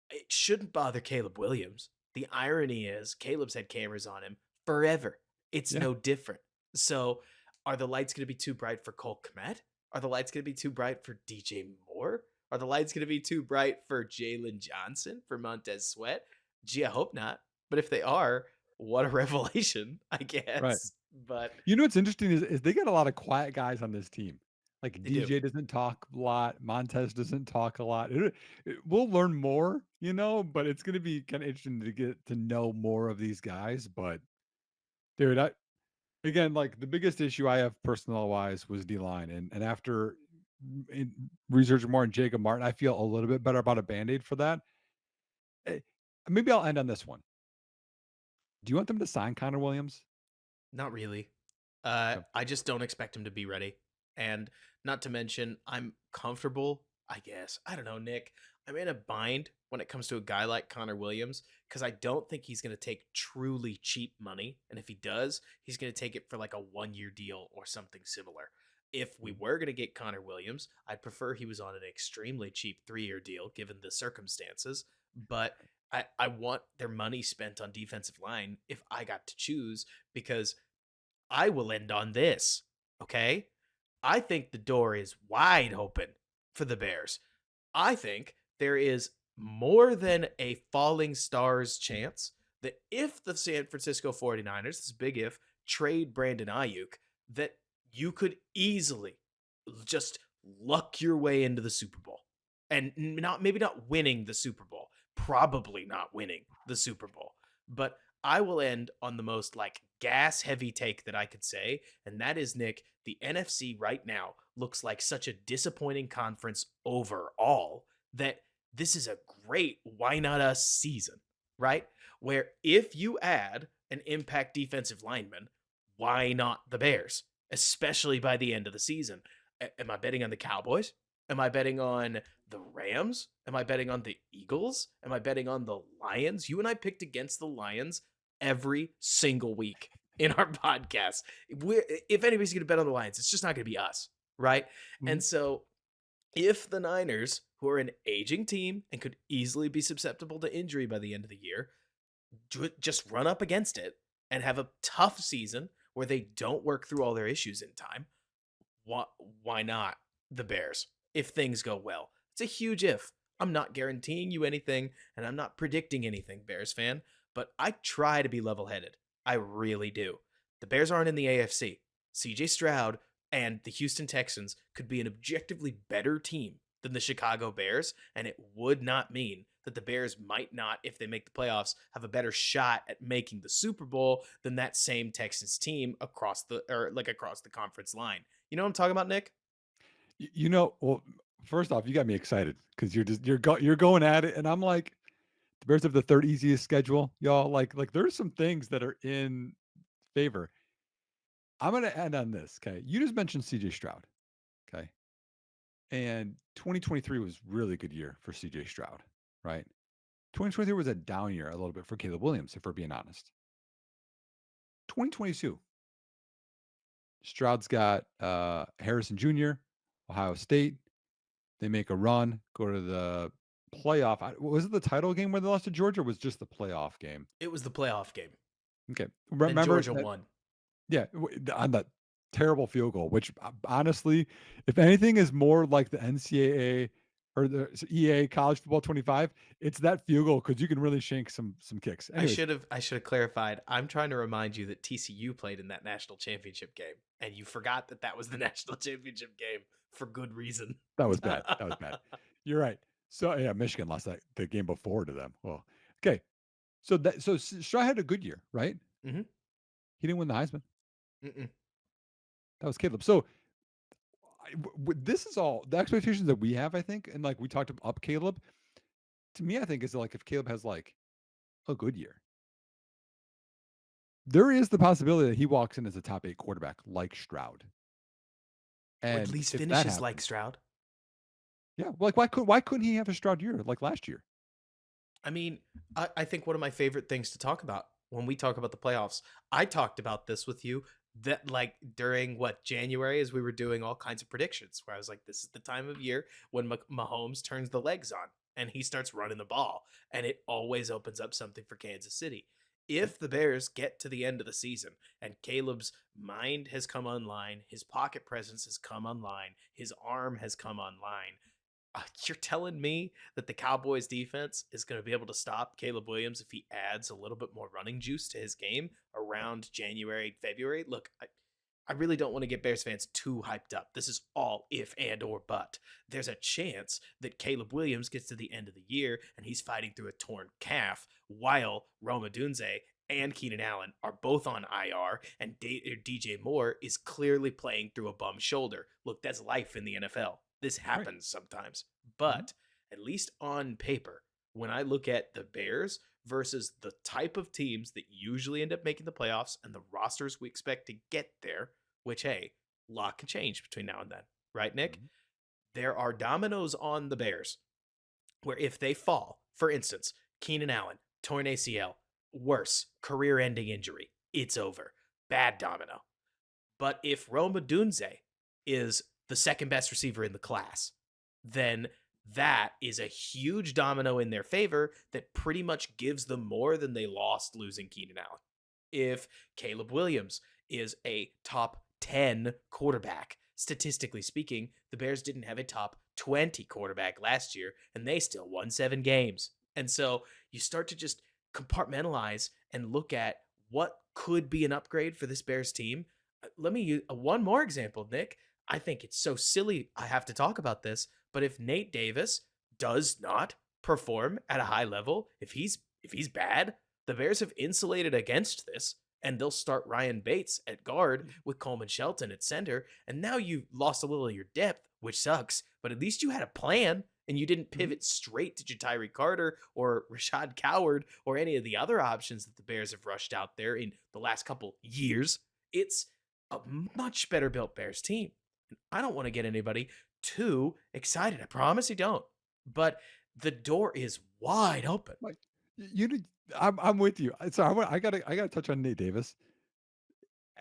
it shouldn't bother Caleb Williams. The irony is Caleb's had cameras on him forever. It's Yeah. no different. So are the lights going to be too bright for Cole Kmet? Are the lights going to be too bright for DJ Moore? Are the lights going to be too bright for Jalen Johnson, for Montez Sweat? Gee, I hope not. But if they are, what a revelation, I Right. guess. But You know what's interesting is they got a lot of quiet guys on this team. Like they do. DJ doesn't talk a lot. Montez doesn't talk a lot. We'll learn more, but it's going to be kind of interesting to get to know more of these guys. But dude, again, like the biggest issue I have personnel wise was D line, and after researching more on Jacob Martin, I feel a little bit better about a band aid for that. Eh, Maybe I'll end on this one. Do you want them to sign Connor Williams? Not really. Okay. I just don't expect him to be ready. And not to mention, I'm comfortable I guess. I don't know, Nick. I'm in a bind when it comes to a guy like Connor Williams because I don't think he's going to take truly cheap money. And if he does, he's going to take it for like a 1 year deal or something similar. If we Mhm. were going to get Connor Williams, I'd prefer he was on an extremely cheap 3 year deal given the circumstances. But I want their money spent on defensive line if I got to choose because I will end on this. Okay. I think the door is wide open for the Bears. I think there is more than a falling stars chance that if the San Francisco 49ers, this is big if, trade Brandon Ayuk, that you could easily just luck your way into the Super Bowl. And not maybe not winning the Super Bowl, probably not winning the Super Bowl. But I will end on the most like gas heavy take that I could say, and that is Nick, the NFC right now looks like such a disappointing conference overall that this is a great why not us season, right? Where if you add an impact defensive lineman, why not the Bears, especially by the end of the season? Am I betting on the Cowboys? Am I betting on the Rams? Am I betting on the Eagles? Am I betting on the Lions? You and I picked against the Lions every single week in our podcast. If anybody's going to bet on the Lions, it's just not going to be us, right? Mhm. And so if the Niners, who are an aging team and could easily be susceptible to injury by the end of the year, just run up against it and have a tough season where they don't work through all their issues in time, why, why not the Bears if things go well? It's a huge if. I'm not guaranteeing you anything, and I'm not predicting anything, Bears fan, but I try to be level headed. I really do. The Bears aren't in the AFC. CJ Stroud and the Houston Texans could be an objectively better team than the Chicago Bears, and it would not mean that the Bears might not, if they make the playoffs, have a better shot at making the Super Bowl than that same Texans team across the conference line. You know what I'm talking about, Nick? Well, first off, you got me excited because you're going at it, and I'm like, the Bears have the third easiest schedule, y'all. Like there's some things that are in favor. I'm gonna end on this. Okay, you just mentioned CJ Stroud. Okay, and 2023 was really good year for CJ Stroud, right? 2023 was a down year a little bit for Caleb Williams, if we're being honest. 2022, Stroud's got Harrison Jr., Ohio State. They make a run, go to the playoff. Was it the title game where they lost to Georgia? Or was just the playoff game? It was the playoff game, Okay, and remember Georgia that? won. Yeah, on that terrible field goal. Which honestly, if anything is more like the NCAA or the EA College Football 25, it's that field goal because you can really shank some kicks. Anyways, I should have clarified. I'm trying to remind you that TCU played in that national championship game, and you forgot that that was the national championship game for good reason. that was bad. That was bad. You're right. So yeah, Michigan lost that the game before to them. Well, okay. So Stroud had a good year, right? hmm He didn't win the Heisman. Mm-mm. That was Caleb. So this is all the expectations that we have, I think, and like we talked up Caleb. To me, I think is like if Caleb has like a good year, there is the possibility that he walks in as a top 8 quarterback like Stroud. Or at And least if that finishes like happens, Stroud. yeah, like why couldn't he have a Stroud year like last year? I mean, I think one of my favorite things to talk about when we talk about the playoffs, I talked about this with you that like during what January as we were doing all kinds of predictions where I was like, this is the time of year when Mahomes turns the legs on and he starts running the ball and it always opens up something for Kansas City. If the Bears get to the end of the season and Caleb's mind has come online, his pocket presence has come online, his arm has come online, you're telling me that the Cowboys defense is going to be able to stop Caleb Williams if he adds a little bit more running juice to his game around January, February? Look, I really don't want to get Bears fans too hyped up. This is all if and or but. There's a chance that Caleb Williams gets to the end of the year and he's fighting through a torn calf while Roma Dunze and Keenan Allen are both on IR and DJ Moore is clearly playing through a bum shoulder. Look, that's life in the NFL. This Right. happens sometimes. Mhm. But at least on paper, when I look at the Bears versus the type of teams that usually end up making the playoffs and the rosters we expect to get there, which, hey, a lot can change between now and then, right, Nick? Mhm. there are dominoes on the Bears where if they fall, for instance, Keenan Allen, torn ACL, worse, career ending injury, it's over. Bad domino. But if Rome Odunze is the second best receiver in the class, then that is a huge domino in their favor that pretty much gives them more than they lost losing Keenan Allen. If Caleb Williams is a top 10 quarterback, statistically speaking, the Bears didn't have a top 20 quarterback last year, and they still won 7 games. And so you start to just compartmentalize and look at what could be an upgrade for this Bears team. Let me use one more example, Nick. I think it's so silly I have to talk about this, but if Nate Davis does not perform at a high level, if he's bad, the Bears have insulated against this, and they'll start Ryan Bates at guard with Coleman Shelton at center, and now you've lost a little of your depth, which sucks, but at least you had a plan and you didn't pivot straight to Jatiri Carter or Rashad Coward or any of the other options that the Bears have rushed out there in the last couple years. It's a much better built Bears team. And I don't want to get anybody too excited. I promise you don't. But the door is wide open. Like you did, I'm with you. So I gotta touch on Nate Davis.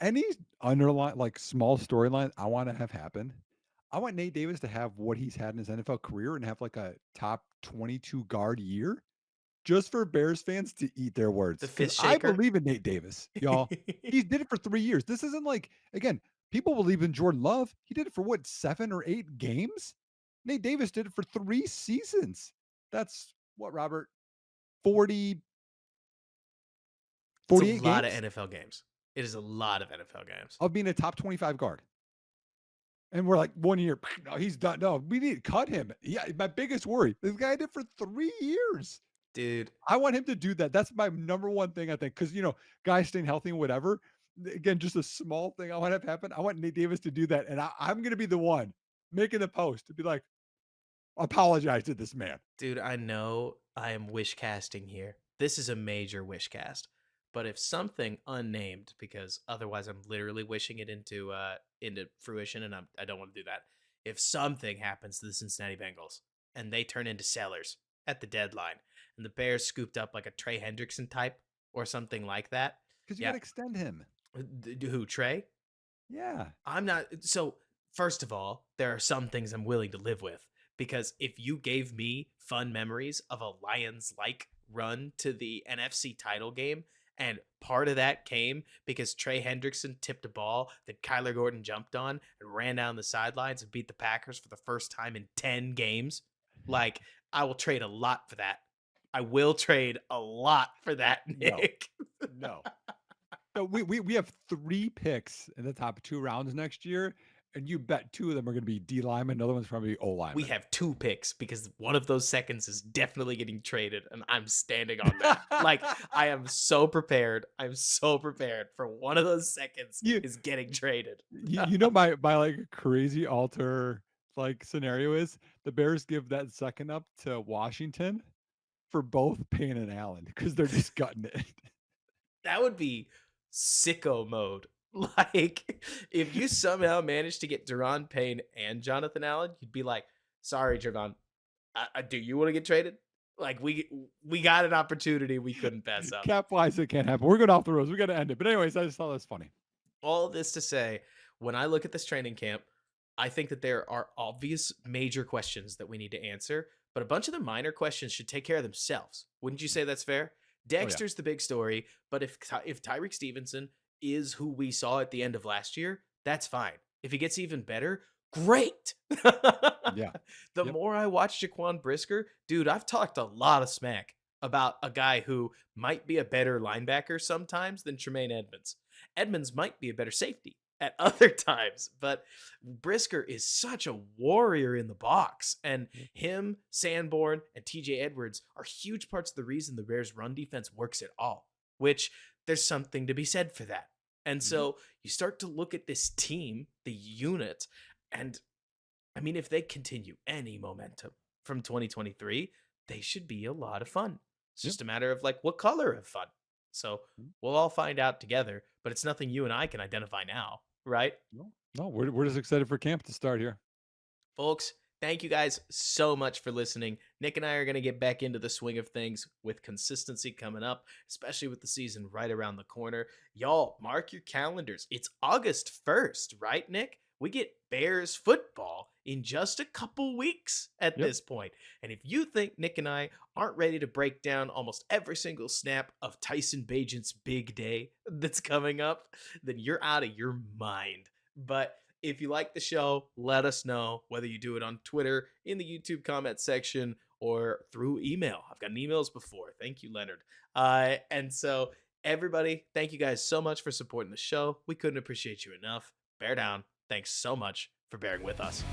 Any underline like small storyline I want to have happen. I want Nate Davis to have what he's had in his NFL career and have like a top 22 guard year just for Bears fans to eat their The words. Because fist I shaker. believe in Nate Davis, y'all. He did it for 3 years. This isn't like, again, people believe in Jordan Love. He did it for what, 7 or 8 games? Nate Davis did it for 3 seasons. That's what, Robert? 40, It's a 48 lot of games NFL games. It is a lot of NFL games. of being a top 25 guard. And we're like 1 year, no, he's done. No, we need to cut him. Yeah, my biggest worry. This guy did for 3 years. Dude, I want him to do that. That's my number one thing, I think. Because, guys staying healthy and whatever. Again, just a small thing I want to have happen. I want Nate Davis to do that. And I'm going to be the one making the post to be like, apologize to this man. dude, I know I am wish casting here. This is a major wish cast. But if something unnamed, because otherwise I'm literally wishing it into fruition, and I don't want to do that. If something happens to the Cincinnati Bengals and they turn into sellers at the deadline, and the Bears scooped up like a Trey Hendrickson type or something like that, Because you got to extend him. Who, Trey? Yeah. I'm not. So, first of all, there are some things I'm willing to live with, because if you gave me fun memories of a Lions like run to the NFC title game, and part of that came because Trey Hendrickson tipped a ball that Kyler Gordon jumped on and ran down the sidelines and beat the Packers for the first time in 10 games, like, I will trade a lot for that. I will trade a lot for that, Nick. No. So we have 3 picks in the top 2 rounds next year, and you bet 2 of them are going to be D linemen, another one's probably O linemen. We have 2 picks because one of those seconds is definitely getting traded, and I'm standing on that. Like, I am so prepared. I'm so prepared for one of those seconds is getting traded. My like crazy alter like scenario is the Bears give that second up to Washington for both Payne and Allen because they're just gutting it. That would be sicko mode. Like, if you somehow managed to get Deron Payne and Jonathan Allen, you'd be like, sorry, Javon, do you want to get traded? Like, we got an opportunity we couldn't pass up. Cap wise, it can't happen. We're going off the roads. We got to end it. But anyways, I just thought that's funny. All this to say, when I look at this training camp, I think that there are obvious major questions that we need to answer, but a bunch of the minor questions should take care of themselves. Wouldn't you say that's fair? Dexter's the big story, but if Tyreek Stevenson is who we saw at the end of last year, that's fine. If he gets even better, great. Yeah. The more I watch Jaquan Brisker, dude, I've talked a lot of smack about a guy who might be a better linebacker sometimes than Tremaine Edmonds. Edmonds might be a better safety at other times, but Brisker is such a warrior in the box, and him, Sanborn, and TJ Edwards are huge parts of the reason the Bears' run defense works at all, which there's something to be said for that. And so you start to look at this team, the unit, and I mean, if they continue any momentum from 2023, they should be a lot of fun. It's just a matter of like what color of fun. So we'll all find out together, but it's nothing you and I can identify now, right? No, we're just excited for camp to start here. Folks, Thank you guys so much for listening. Nick and I are going to get back into the swing of things with consistency coming up, especially with the season right around the corner. Y'all, mark your calendars. It's August 1st, right, Nick? We get Bears football in just a couple weeks at Yep. this point. And if you think Nick and I aren't ready to break down almost every single snap of Tyson Bagent's big day that's coming up, then you're out of your mind. But if you like the show, let us know, whether you do it on Twitter, in the YouTube comment section, or through email. I've gotten emails before. Thank you, Leonard. And so, everybody, thank you guys so much for supporting the show. We couldn't appreciate you enough. Bear down. Thanks so much for bearing with us.